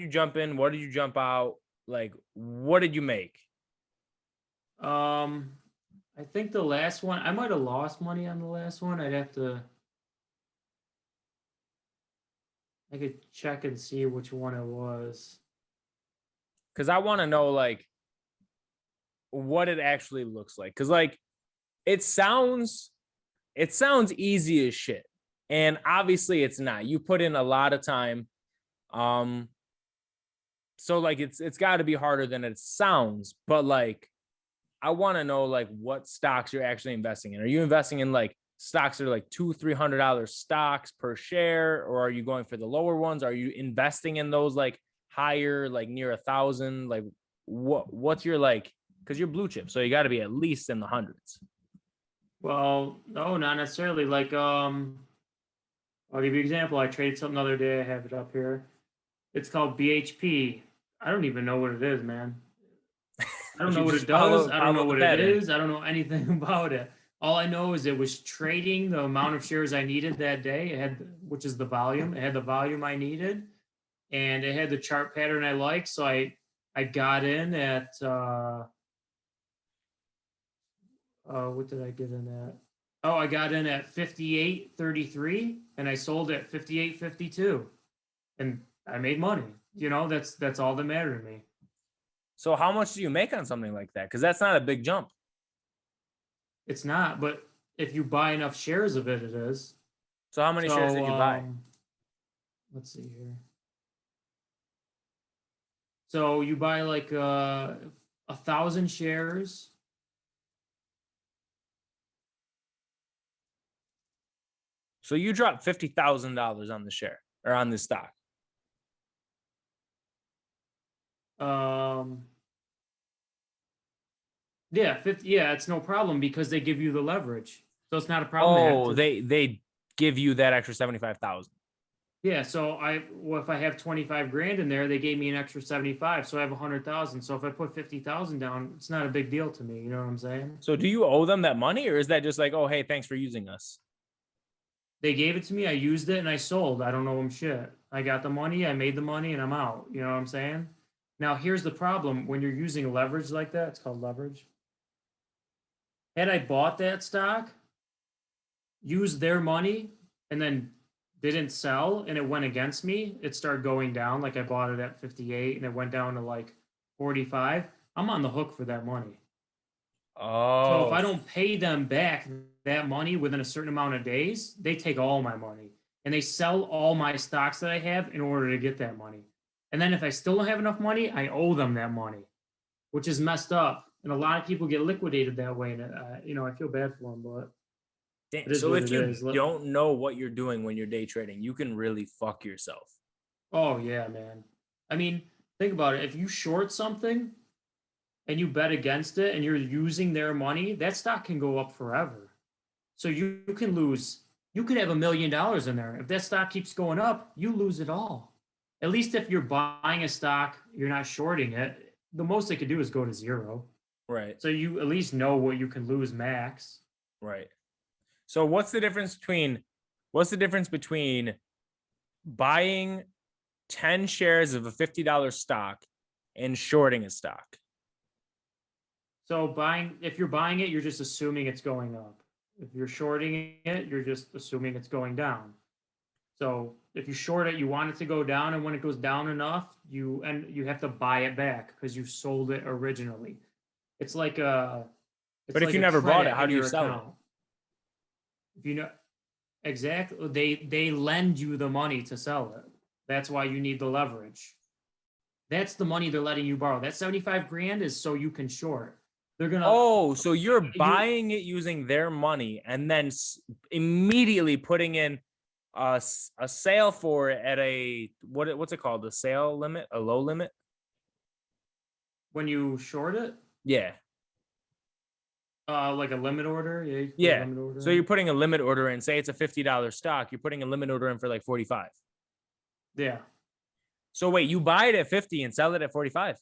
jump in? What did you jump out? Like, what did you make? I think the last one, I might have lost money on the last one. I could check and see which one it was. Because I want to know, like, what it actually looks like. Because, like, it sounds easy as shit. And obviously it's not. You put in a lot of time. So, like, it's got to be harder than it sounds. But, like, I want to know, like, what stocks you're actually investing in. Are you investing in, like, stocks that are like $200-$300 stocks per share, or are you going for the lower ones? Are you investing in those like higher, like near 1,000? Like, what's your, like, because you're blue chip, so you got to be at least in the hundreds. Well, no, not necessarily. Like, I'll give you an example. I traded something the other day. I have it up here. It's called BHP. I don't even know what it is, man. I don't know what it does. I don't know what it is. I don't know anything about it. All I know is it was trading the amount of shares I needed that day. It had, which is the volume. It had the volume I needed, and it had the chart pattern I liked. So I got in at what did I get in at? Oh, I got in at 58.33, and I sold at 58.52, and I made money. That's all that mattered to me. So how much do you make on something like that? Because that's not a big jump. It's not, but if you buy enough shares of it, it is. So how many shares did you buy? Let's see here. So you buy like 1,000 shares. So you dropped $50,000 on the share or on the stock. Yeah, 50. Yeah, it's no problem because they give you the leverage, so it's not a problem. Oh, they give you that extra 75,000. Yeah, so if I have 25 grand in there, they gave me an extra 75, so I have 100,000. So if I put 50,000 down, it's not a big deal to me. You know what I'm saying? So do you owe them that money, or is that just like, oh, hey, thanks for using us? They gave it to me, I used it, and I sold. I don't know them shit. I got the money, I made the money, and I'm out. You know what I'm saying? Now, here's the problem. When you're using leverage like that, it's called leverage. Had I bought that stock, used their money, and then didn't sell, and it went against me, it started going down. Like I bought it at 58, and it went down to like 45. I'm on the hook for that money. So if Oh, I don't pay them back that money within a certain amount of days, they take all my money and they sell all my stocks that I have in order to get that money. And then if I still don't have enough money, I owe them that money, which is messed up. And a lot of people get liquidated that way. And, I feel bad for them, but damn. it is So what if it you is. don't know what you're doing when you're day trading, you can really fuck yourself. Oh, yeah, man. I mean, think about it. If you short something and you bet against it and you're using their money, that stock can go up forever. So you can lose, you could have $1 million in there. If that stock keeps going up, you lose it all. At least if you're buying a stock, you're not shorting it. The most they could do is go to zero. Right. So you at least know what you can lose max. Right. So what's the difference between buying 10 shares of a $50 stock and shorting a stock? So if you're buying it, you're just assuming it's going up. If you're shorting it, you're just assuming it's going down. So if you short it, you want it to go down, and when it goes down enough, you have to buy it back because you sold it originally. It's like a. But if you never bought it, how do you sell it? If you know exactly, they lend you the money to sell it. That's why you need the leverage. That's the money they're letting you borrow. That 75 grand is so you can short. They're gonna. Oh, so you're buying it using their money and then immediately putting in a sale for it at a what's it called? A sale limit, a low limit. When you short it, yeah. Like a limit order, yeah. Limit order. So you're putting a limit order in. Say it's a $50 stock. You're putting a limit order in for like 45. Yeah. So wait, you buy it at 50 and sell it at 45.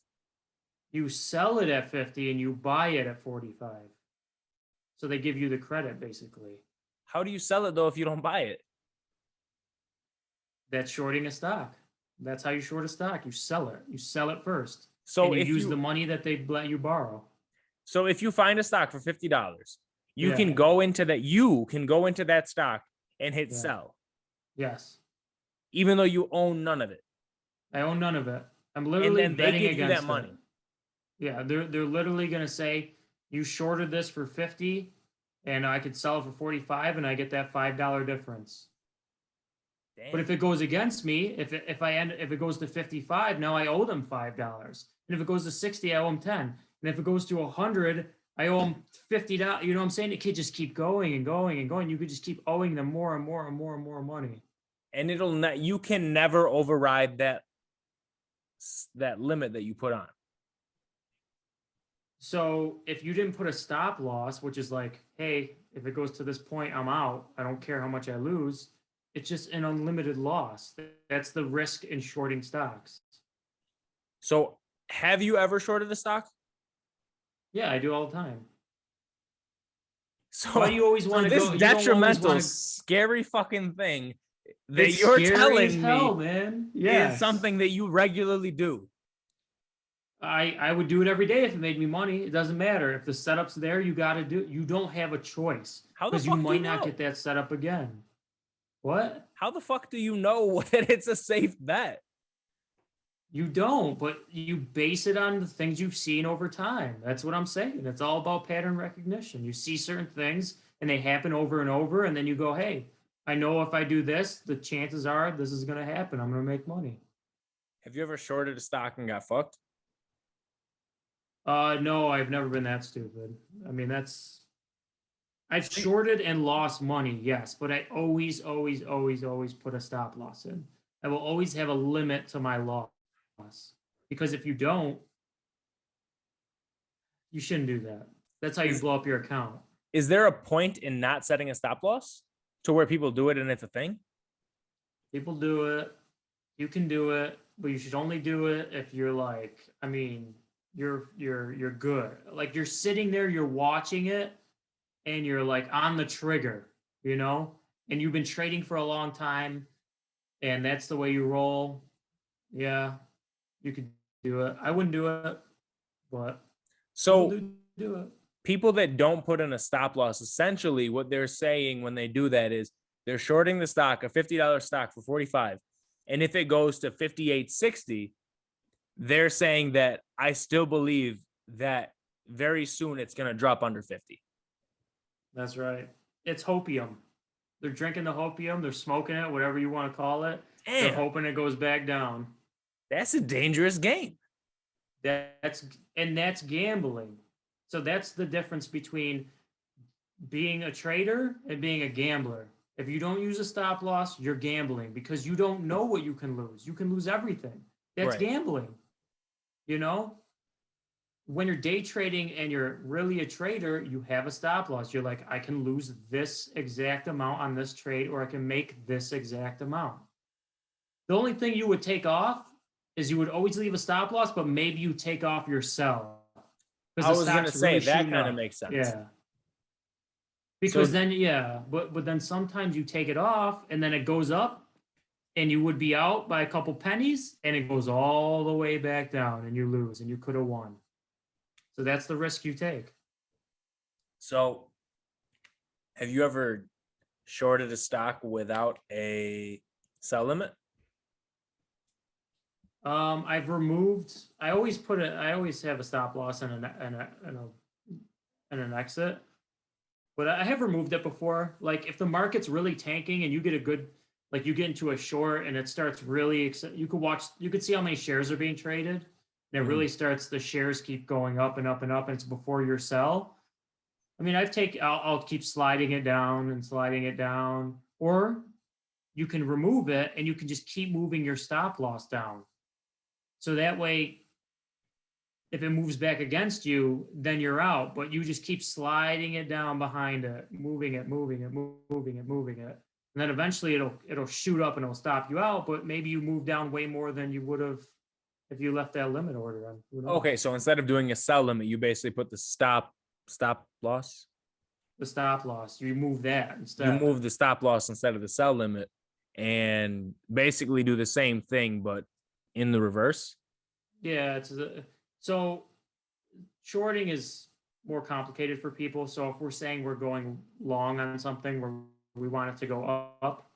You sell it at 50 and you buy it at 45. So they give you the credit basically. How do you sell it though if you don't buy it? That's shorting a stock. That's how you short a stock. You sell it. You sell it first. So and you use the money that they let you borrow. So if you find a stock for $50, you can go into that stock and hit sell. Yes. Even though you own none of it. I own none of it. I'm literally and then betting they give against you that money. Yeah, they're literally gonna say you shorted this for 50 and I could sell it for 45 and I get that $5 difference. Damn. But if it goes against me, if it goes to 55, now I owe them $5. And if it goes to 60, I owe them 10. And if it goes to 100, I owe them $50. You know what I'm saying? It could just keep going and going and going. You could just keep owing them more and more and more and more money. And you can never override that limit that you put on. So if you didn't put a stop loss, which is like, hey, if it goes to this point, I'm out. I don't care how much I lose. It's just an unlimited loss. That's the risk in shorting stocks. So have you ever shorted a stock? Yeah, I do all the time. So why do you always want to this go? Detrimental, scary fucking thing that it's you're scary telling as hell, me man. is something that you regularly do. I would do it every day if it made me money. It doesn't matter. If the setup's there, you got to do it. You don't have a choice. Because you might not get that setup again. What? How the fuck do you know that it's a safe bet? You don't, but you base it on the things you've seen over time. That's what I'm saying. It's all about pattern recognition. You see certain things and they happen over and over. And then you go, hey, I know if I do this, the chances are this is going to happen. I'm going to make money. Have you ever shorted a stock and got fucked? No, I've never been that stupid. I mean, I've shorted and lost money, yes, but I always put a stop loss in. I will always have a limit to my loss, because if you don't, you shouldn't do that. That's how you blow up your account. Is there a point in not setting a stop loss to where people do it and it's a thing? People do it. You can do it, but you should only do it if you're like, I mean, you're good. Like you're sitting there, you're watching it, and you're like on the trigger, and you've been trading for a long time, and that's the way you roll. Yeah, you could do it. I wouldn't do it, but so do it. People that don't put in a stop loss, essentially what they're saying when they do that is they're shorting the stock, a $50 stock for 45. And if it goes to 58.60, they're saying that I still believe that very soon it's going to drop under 50. That's right. It's hopium. They're drinking the hopium. They're smoking it, whatever you want to call it. Damn. They're hoping it goes back down. That's a dangerous game. That's gambling. So that's the difference between being a trader and being a gambler. If you don't use a stop loss, you're gambling because you don't know what you can lose. You can lose everything. That's right. Gambling. When you're day trading and you're really a trader, you have a stop loss. You're like, I can lose this exact amount on this trade, or I can make this exact amount. The only thing you would take off is you would always leave a stop loss, but maybe you take off your sell. I was going to say that kind of makes sense. Yeah. Because but then sometimes you take it off and then it goes up and you would be out by a couple pennies and it goes all the way back down and you lose and you could have won. So that's the risk you take. So have you ever shorted a stock without a sell limit? I always have a stop loss and an exit, but I have removed it before. Like if the market's really tanking and you get you get into a short and it starts really, you could see how many shares are being traded. And it really starts, the shares keep going up and up and up, and it's before your sell. I mean, I'll keep sliding it down, or you can remove it and you can just keep moving your stop loss down. So that way, if it moves back against you, then you're out, but you just keep sliding it down behind it, moving it. And then eventually it'll shoot up and it'll stop you out, but maybe you move down way more than you would have if you left that limit order on. Okay, so instead of doing a sell limit, you basically put the stop loss? The stop loss, you move that instead. You move the stop loss instead of the sell limit and basically do the same thing, but in the reverse? Yeah, so shorting is more complicated for people. So if we're saying we're going long on something where we want it to go up,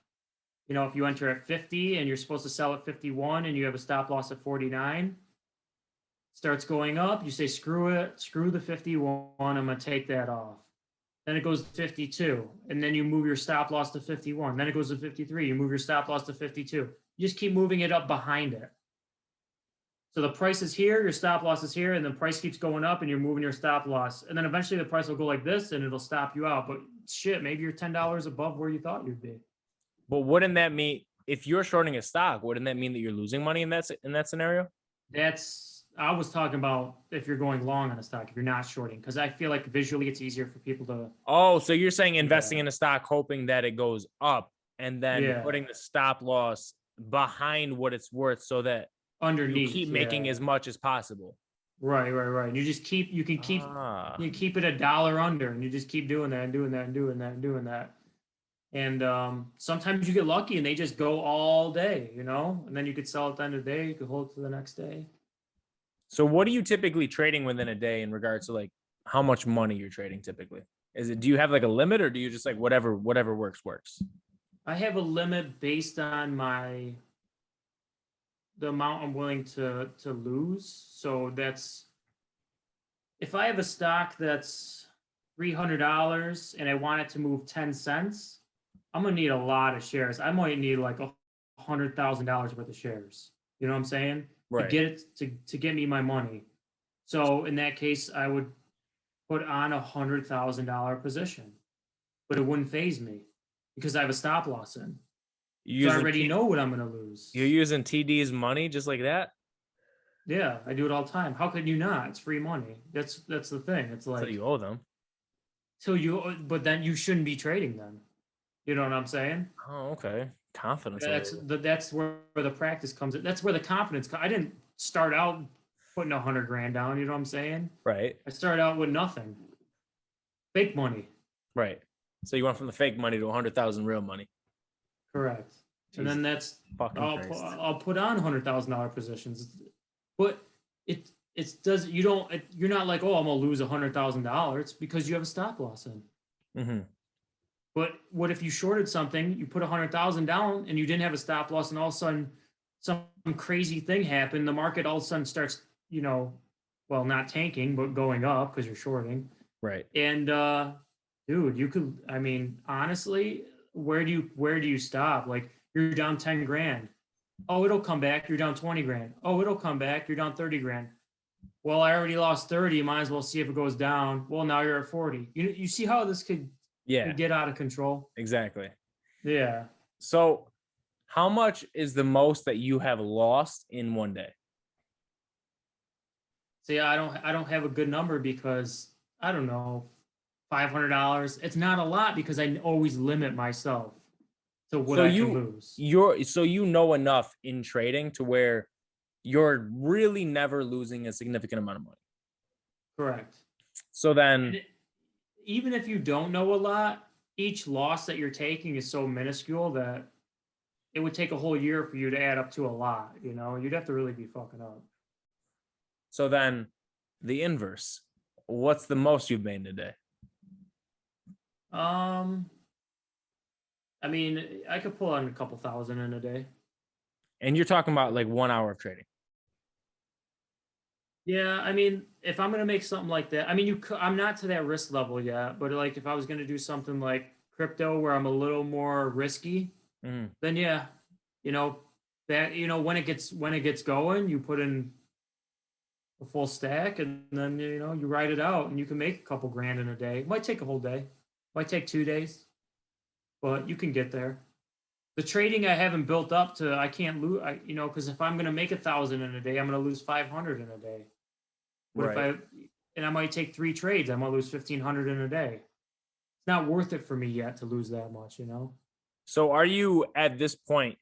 if you enter at 50 and you're supposed to sell at 51 and you have a stop loss at 49, starts going up, you say, screw the 51, I'm going to take that off. Then it goes to 52, and then you move your stop loss to 51. Then it goes to 53, you move your stop loss to 52. You just keep moving it up behind it. So the price is here, your stop loss is here, and the price keeps going up and you're moving your stop loss. And then eventually the price will go like this and it'll stop you out. But shit, maybe you're $10 above where you thought you'd be. But wouldn't that mean, if you're shorting a stock, wouldn't that mean that you're losing money in that scenario? I was talking about if you're going long on a stock, if you're not shorting, because I feel like visually it's easier for people to. Oh, so you're saying investing in a stock, hoping that it goes up and then putting the stop loss behind what it's worth so that underneath you keep making as much as possible. Right. You just keep it $1 under, and you just keep doing that. And sometimes you get lucky and they just go all day, and then you could sell at the end of the day, you could hold it to the next day. So what are you typically trading within a day in regards to like how much money you're trading typically? Do you have like a limit, or do you just like whatever works? I have a limit based on the amount I'm willing to lose. So that's, if I have a stock that's $300 and I want it to move 10 cents, I'm gonna need a lot of shares. I might need like $100,000 worth of shares. You know what I'm saying? To Right. get it to get me my money. So in that case, I would put on $100,000 position, but it wouldn't phase me because I have a stop loss in. You So I using already know what I'm gonna lose. you're using TD's money just like that? Yeah, I do it all the time. How could you not? It's free money. That's the thing. It's So like you owe them. but then you shouldn't be trading them. You know what I'm saying? Oh, okay. Confidence. That's where the practice comes in. That's where the confidence comes. I didn't start out putting 100 grand down. You know what I'm saying? Right. I started out with nothing. Fake money. Right. So you went from the fake money to 100,000 real money. Correct. And then that's I'll put on $100,000 positions, but it does you're not like, oh, I'm gonna lose $100,000 because you have a stop loss in. Mm-hmm. But what if you shorted something, you put 100,000 down and you didn't have a stop loss, and all of a sudden some crazy thing happened, the market all of a sudden starts, well, not tanking but going up because you're shorting. Right. And dude, you could, I mean, honestly, where do you stop? Like, you're down 10 grand. Oh, it'll come back. You're down 20 grand. Oh, it'll come back. You're down 30 grand. Well, I already lost 30. Might as well see if it goes down. Well, now you're at 40. You see how this could get out of control? Exactly. Yeah. So how much is the most that you have lost in one day? See, I don't have a good number because I don't know, $500. It's not a lot because I always limit myself to what I can lose. You know enough in trading to where you're really never losing a significant amount of money. Correct. So then, even if you don't know a lot, each loss that you're taking is so minuscule that it would take a whole year for you to add up to a lot. You'd have to really be fucking up. So then, the inverse. What's the most you've made in a day? I mean, I could pull on a couple thousand in a day. And you're talking about like 1 hour of trading. Yeah, I mean, if I'm gonna make something like that, I mean, I'm not to that risk level yet, but like if I was gonna do something like crypto where I'm a little more risky, then yeah, that when it gets going, you put in a full stack, and then you ride it out, and you can make a couple grand in a day. It might take a whole day, might take 2 days, but you can get there. The trading I haven't built up to, I can't lose. Because if I'm gonna make 1,000 in a day, I'm gonna lose 500 in a day. But right. I might take 3 trades, I might lose 1,500 in a day. It's not worth it for me yet to lose that much, So are you at this point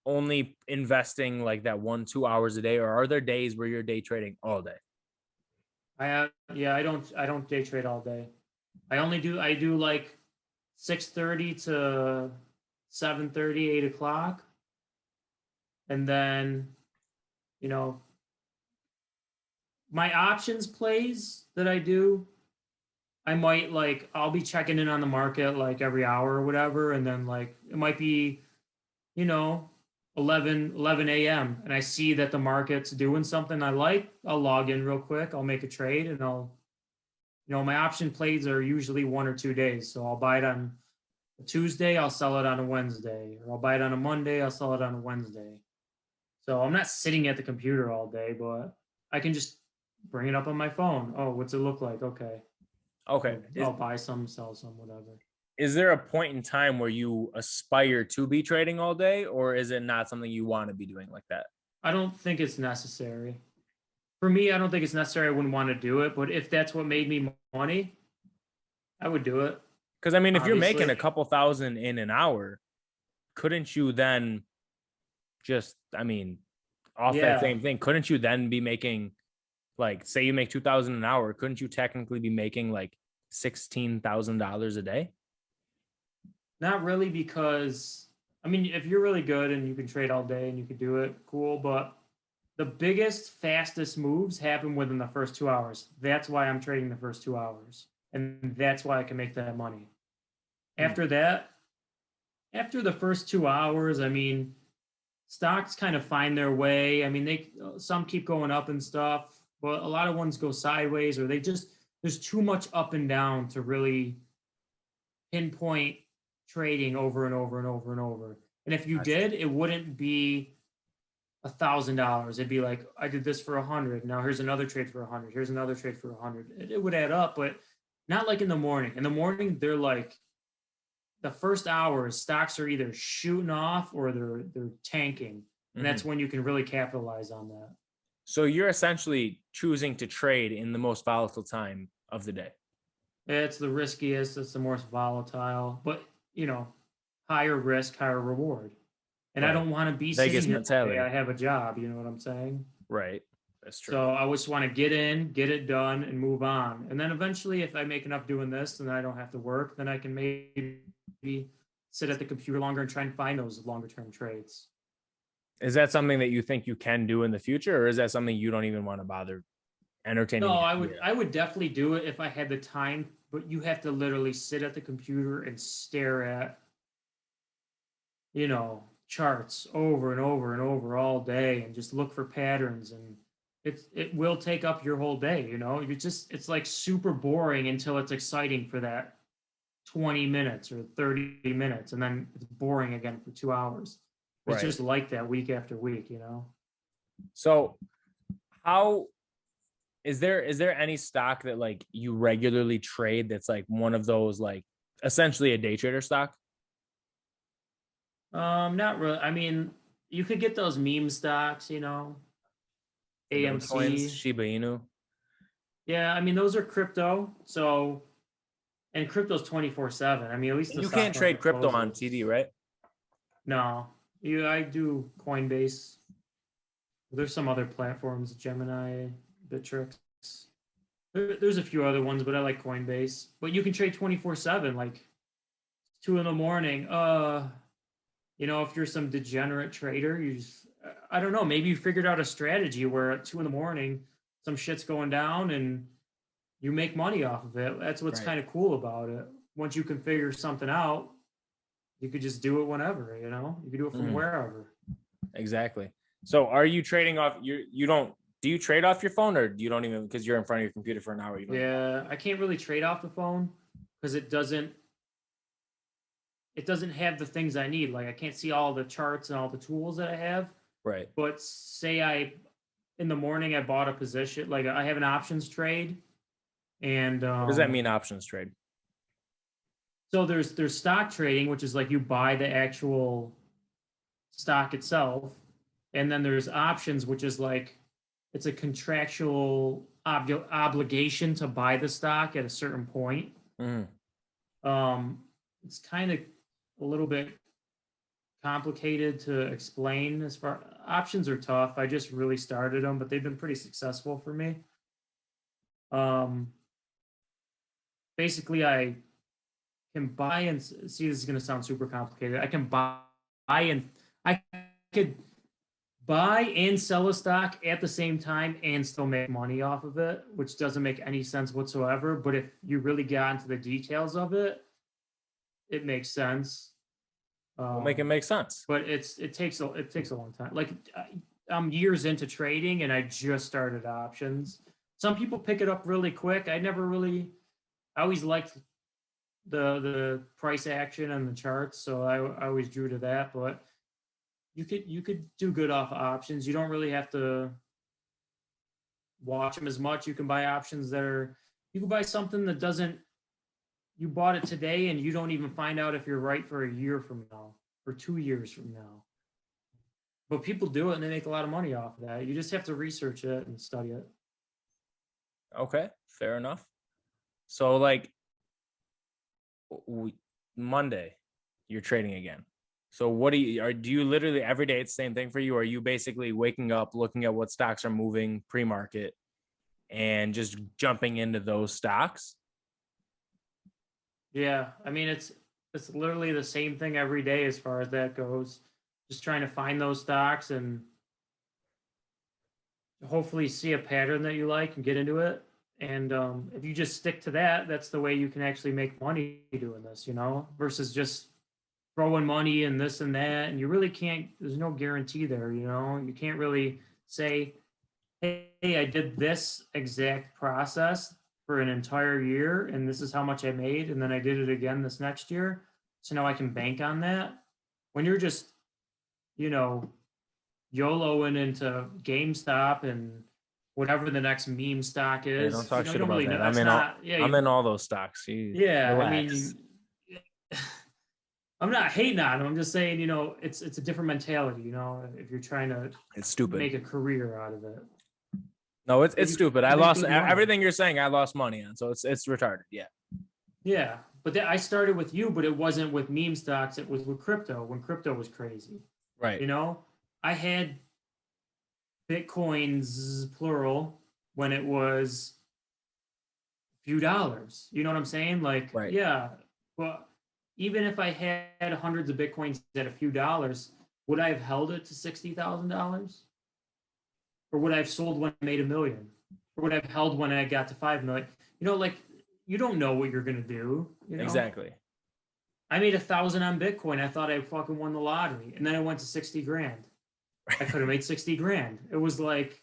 only investing like that 1-2 hours a day, or are there days where you're day trading all day? I don't day trade all day. I do like 6:30 to 7:30, 8 o'clock. And then, my options plays that I do, I might I'll be checking in on the market like every hour or whatever. And then it might be, 11 a.m. and I see that the market's doing something I like. I'll log in real quick. I'll make a trade, and my option plays are usually 1 or 2 days. So I'll buy it on a Tuesday, I'll sell it on a Wednesday, or I'll buy it on a Monday, I'll sell it on a Wednesday. So I'm not sitting at the computer all day, but I can just bring it up on my phone. Oh, what's it look like? Okay. I'll buy some, sell some, whatever. Is there a point in time where you aspire to be trading all day, or is it not something you want to be doing like that? I don't think it's necessary. For me, I don't think it's necessary. I wouldn't want to do it, but if that's what made me money, I would do it. Because I mean, if you're making a couple thousand in an hour, couldn't you then just, that same thing, couldn't you then be making, like, say you make 2,000 an hour, couldn't you technically be making like $16,000 a day? Not really, because if you're really good and you can trade all day and you can do it, cool. But the biggest, fastest moves happen within the first 2 hours. That's why I'm trading the first 2 hours. And that's why I can make that money. After that, after the first 2 hours, stocks kind of find their way. Some keep going up and stuff, but a lot of ones go sideways, or they just there's too much up and down to really pinpoint trading over and over and over and over. And if you Gotcha. did, it wouldn't be $1,000. It'd be like, I did this for 100. Now here's another trade for 100. Here's another trade for 100. It would add up, but not like in the morning. In the morning, they're like, the first hours, stocks are either shooting off or they're tanking. And that's when you can really capitalize on that. So you're essentially choosing to trade in the most volatile time of the day. It's the riskiest, it's the most volatile, but higher risk, higher reward. And I don't want to be Vegas sitting here mentality. I have a job, you know what I'm saying? Right. That's true. So I just want to get in, get it done, and move on. And then eventually, if I make enough doing this, and I don't have to work, then I can maybe sit at the computer longer and try and find those longer term trades. Is that something that you think you can do in the future, or is that something you don't even want to bother entertaining? No, I would definitely do it if I had the time, but you have to literally sit at the computer and stare at, charts over and over and over all day and just look for patterns, and it will take up your whole day. It's like super boring until it's exciting for that 20 minutes or 30 minutes, and then it's boring again for 2 hours. It's just like that week after week. So how is there any stock that like you regularly trade that's like one of those, like essentially a day trader stock? Not really. I mean, you could get those meme stocks, AMC, Coins, Shiba Inu. Yeah, I mean, those are crypto. So, and crypto's 24/7. I mean, at least You can't trade crypto on TD, right? No, I do Coinbase. There's some other platforms, Gemini, Bittrex. There's a few other ones, but I like Coinbase. But you can trade 24/7, like 2 a.m. If you're some degenerate trader, I don't know, maybe you figured out a strategy where at 2 a.m, some shit's going down and you make money off of it. That's what's kind of cool about it. Once you can figure something out, you could just do it whenever, you could do it from wherever. Exactly. So are you trading off do you trade off your phone, or you don't even, because you're in front of your computer for an hour? Yeah, I can't really trade off the phone because it doesn't have the things I need. Like I can't see all the charts and all the tools that I have. Right. But say in the morning I bought a position, like I have an options trade. And what does that mean, options trade? So there's stock trading, which is like you buy the actual stock itself. And then there's options, which is like it's a contractual obligation to buy the stock at a certain point. It's kind of a little bit complicated to explain. As far options are tough. I just really started them, but they've been pretty successful for me. Basically, I can buy and see. This is going to sound super complicated. I can I could buy and sell a stock at the same time and still make money off of it, which doesn't make any sense whatsoever. But if you really got into the details of it, it makes sense. Make it make sense. But it takes a long time. Like I'm years into trading and I just started options. Some people pick it up really quick. I always liked the price action and the charts, so I always drew to that. But you could do good off of options. You don't really have to watch them as much. You can buy options you can buy something that you bought it today and you don't even find out if you're right for a year from now or 2 years from now. But people do it and they make a lot of money off of that. You just have to research it and study it. Okay, fair enough. So like Monday, you're trading again. So what do you literally every day it's the same thing for you? Or are you basically waking up, looking at what stocks are moving pre-market and just jumping into those stocks? Yeah, I mean it's literally the same thing every day as far as that goes. Just trying to find those stocks and hopefully see a pattern that you like and get into it. And if you just stick to that, that's the way you can actually make money doing this, versus just throwing money and this and that. And you really can't, there's no guarantee there, you can't really say, hey, I did this exact process for an entire year, and this is how much I made, and then I did it again this next year. So now I can bank on that. When you're just, you know, YOLOing into GameStop and whatever the next meme stock Hey, is, don't talk you shit don't about really that. know. That's not, yeah, I'm in all those stocks. yeah. Relax. I'm not hating on them. I'm just saying, it's a different mentality. If you're trying to It's stupid. make a career out of it. No, it's stupid. I lost everything you're saying. I lost money on, so it's retarded. Yeah. Yeah, but I started with you, but it wasn't with meme stocks. It was with crypto when crypto was crazy. Right. I had Bitcoins plural when it was a few dollars. You know what I'm saying? Like, right. Yeah. Well, even if I had hundreds of Bitcoins at a few dollars, would I have held it to $60,000? Or would I have sold when I made $1 million? Or would I have held when I got to 5 million? You don't know what you're gonna do. Exactly. I made 1,000 on Bitcoin. I thought I fucking won the lottery, and then I went to 60 grand. I could have made 60 grand. It was like,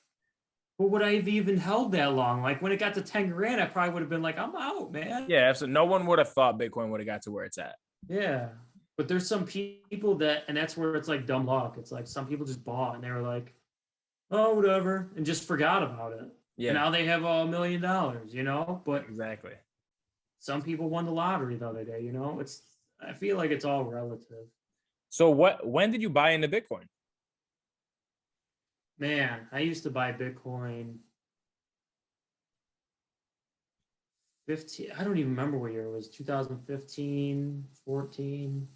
well, would I have even held that long? Like when it got to 10 grand, I probably would have been like, I'm out, man. Yeah, absolutely. No one would have thought Bitcoin would have got to where it's at. Yeah. But there's some people and that's where it's like dumb luck. It's like some people just bought and they were like, oh, whatever, and just forgot about it. Yeah. And now they have $1 million, But exactly. Some people won the lottery the other day, I feel like it's all relative. So when did you buy into Bitcoin? Man, I used to buy Bitcoin 15. I don't even remember what year it was. 2015, 14.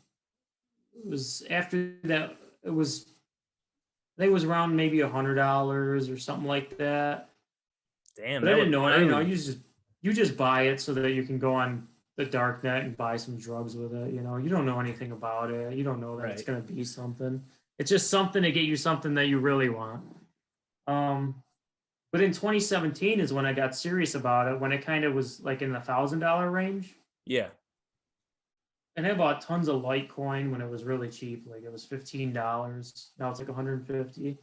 It was after that. I think it was around maybe $100 or something like that. Damn. But I didn't know it. I know you just buy it so that you can go on the dark net and buy some drugs with it. You don't know anything about it. You don't know that It's going to be something. It's just something to get you something that you really want. But in 2017 is when I got serious about it, when it kind of was like in the $1,000 range. Yeah. And I bought tons of Litecoin when it was really cheap. Like it was $15. Now it's like 150.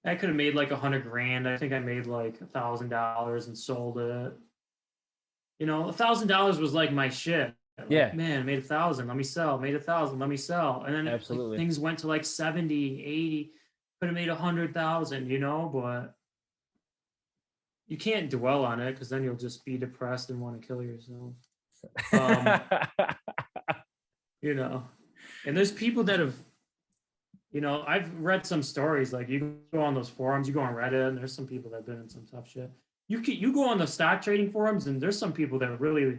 I could have made like 100 grand. I think I made like $1,000 and sold it. $1,000 was like my shit. Yeah. Man, made 1,000. Let me sell. Made 1,000. Let me sell. And then absolutely things went to like 70, 80. Could have made 100,000. But you can't dwell on it because then you'll just be depressed and want to kill yourself. And there's people that have, I've read some stories. Like you go on those forums, you go on Reddit, and there's some people that have been in some tough shit. You go on the stock trading forums, and there's some people that really,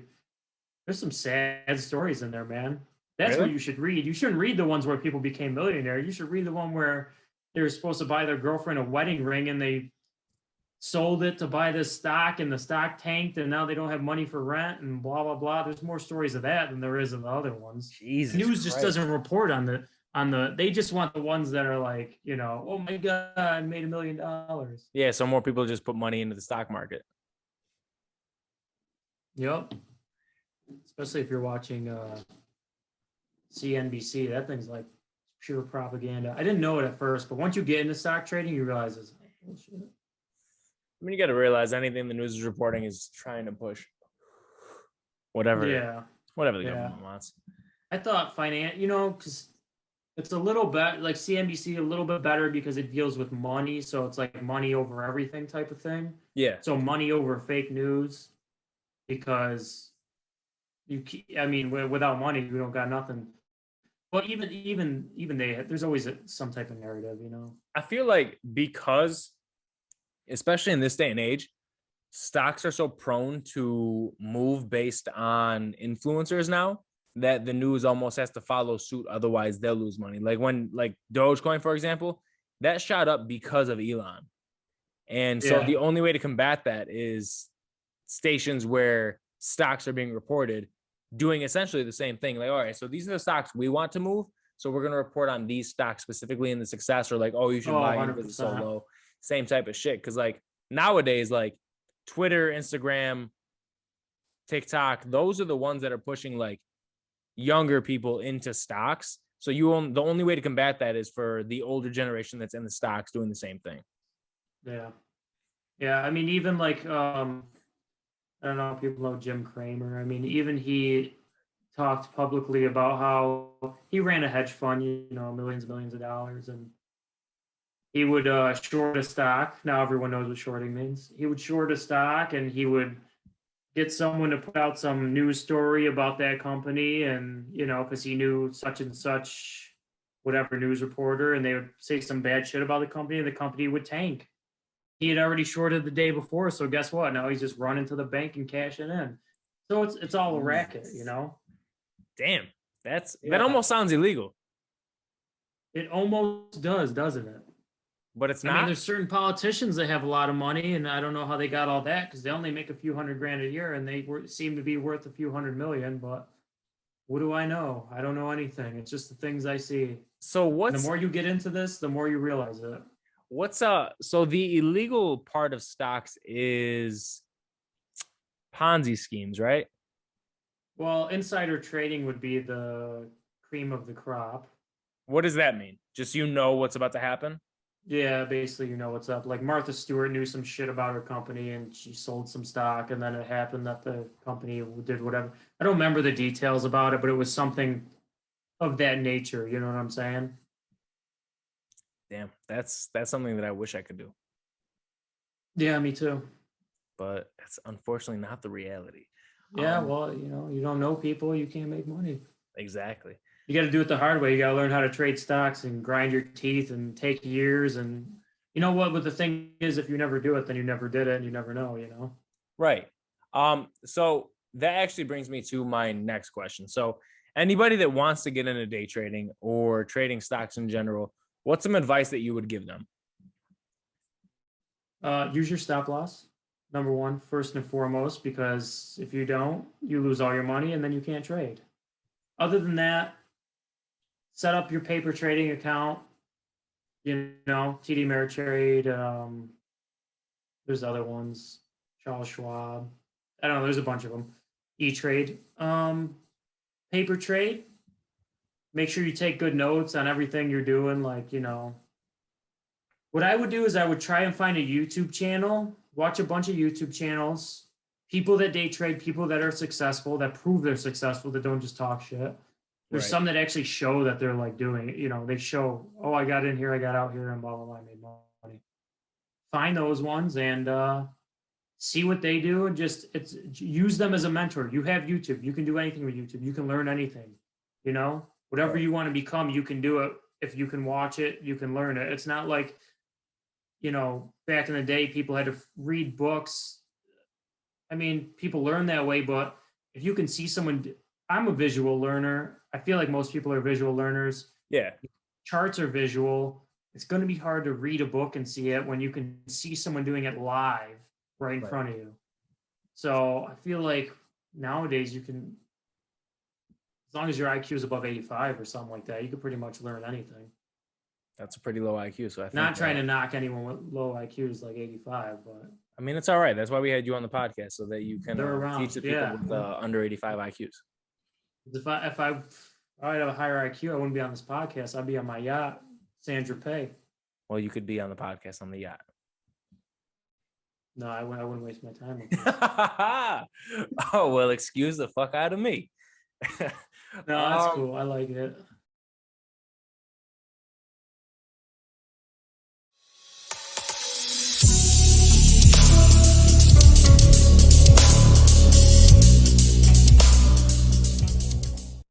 there's some sad stories in there, man. That's what you should read. You shouldn't read the ones where people became millionaires. You should read the one where they were supposed to buy their girlfriend a wedding ring, and they sold it to buy this stock, and the stock tanked, and now they don't have money for rent, and blah blah blah. There's more stories of that than there is of the other ones. Jesus News Christ. just doesn't report on the. They just want the ones that are like, oh my God, I made $1 million. Yeah, so more people just put money into the stock market. Yep. Especially if you're watching CNBC, that thing's like pure propaganda. I didn't know it at first, but once you get into stock trading, you realize it's like bullshit. I mean, you got to realize anything the news is reporting is trying to push whatever the government wants. I thought because it's a little bit like CNBC, a little bit better because it deals with money. So it's like money over everything type of thing. Yeah. So money over fake news, because without money, you don't got nothing. Well, even there's always some type of narrative, I feel like because, especially in this day and age, stocks are so prone to move based on influencers now that the news almost has to follow suit. Otherwise they'll lose money. Like when Dogecoin, for example, that shot up because of Elon. And so the only way to combat that is stations where stocks are being reported doing essentially the same thing. Like, all right, so these are the stocks we want to move. So we're going to report on these stocks specifically in the success, or like, oh, you should buy in because it's so low. Same type of shit. Because like nowadays, like Twitter, Instagram, TikTok, those are the ones that are pushing like younger people into stocks. So the only way to combat that is for the older generation that's in the stocks doing the same thing. Yeah. I mean, even like I don't know if people know Jim Cramer. I mean, even he talked publicly about how he ran a hedge fund, millions and millions of dollars, and he would short a stock. Now everyone knows what shorting means. He would short a stock, and he would get someone to put out some news story about that company, and because he knew such and such, whatever news reporter, and they would say some bad shit about the company, and the company would tank. He had already shorted the day before, so guess what? Now he's just running to the bank and cashing in. So it's all a racket, Damn, that Yeah. almost sounds illegal, It almost does, doesn't it? but it's I mean, not. there's certain politicians that have a lot of money, and I don't know how they got all that because they only make a few $100,000 a year, and they seem to be worth a few $100 million. But what do I know? I don't know anything. It's just the things I see. So And the more you get into this, the more you realize it. so the illegal part of stocks is Ponzi schemes, right? Well, insider trading would be the cream of the crop. What does that mean? Just what's about to happen? Yeah, basically, you know what's up. Like Martha Stewart knew some shit about her company and she sold some stock, and then it happened that the company did whatever. I don't remember the details about it, but it was something of that nature. You know what I'm saying? Damn, that's something that I wish I could do, Yeah, me too. but it's unfortunately not the reality. Yeah, well, you don't know people, you can't make money. Exactly. You got to do it the hard way. You got to learn how to trade stocks and grind your teeth and take years. And you know what? But the thing is, if you never do it, then you never did it, and you never know. Right. So that actually brings me to my next question. So anybody that wants to get into day trading or trading stocks in general, what's some advice that you would give them? Use your stop loss, number one, first and foremost, because if you don't, you lose all your money and then you can't trade. Other than that, set up your paper trading account. TD Ameritrade. There's other ones, Charles Schwab. I don't know. There's a bunch of them. E-Trade. Paper trade. Make sure you take good notes on everything you're doing. What I would do is I would try and find a YouTube channel, watch a bunch of YouTube channels, people that day trade, people that are successful, that prove they're successful, that don't just talk shit. There's some that actually show that they're doing it. They show, oh, I got in here, I got out here, and blah, blah, blah, I made money. Find those ones and see what they do, and use them as a mentor. You have YouTube. You can do anything with YouTube. You can learn anything. Whatever you want to become, you can do it. If you can watch it, you can learn it. It's not like, back in the day, people had to read books. I mean, people learn that way, but if you can see someone, I'm a visual learner. I feel like most people are visual learners. Yeah. Charts are visual. It's going to be hard to read a book and see it when you can see someone doing it live right in front of you. So I feel like nowadays you can, as long as your IQ is above 85 or something like that, you can pretty much learn anything. That's a pretty low IQ. So I think not trying to knock anyone with low IQs like 85, but I mean, it's all right. That's why we had you on the podcast, so that you can teach the people with under 85 IQs. If I had a higher IQ, I wouldn't be on this podcast. I'd be on my yacht, Sandra Pay. Well, you could be on the podcast on the yacht. No, I wouldn't waste my time. Oh, well, excuse the fuck out of me. No, that's cool. I like it.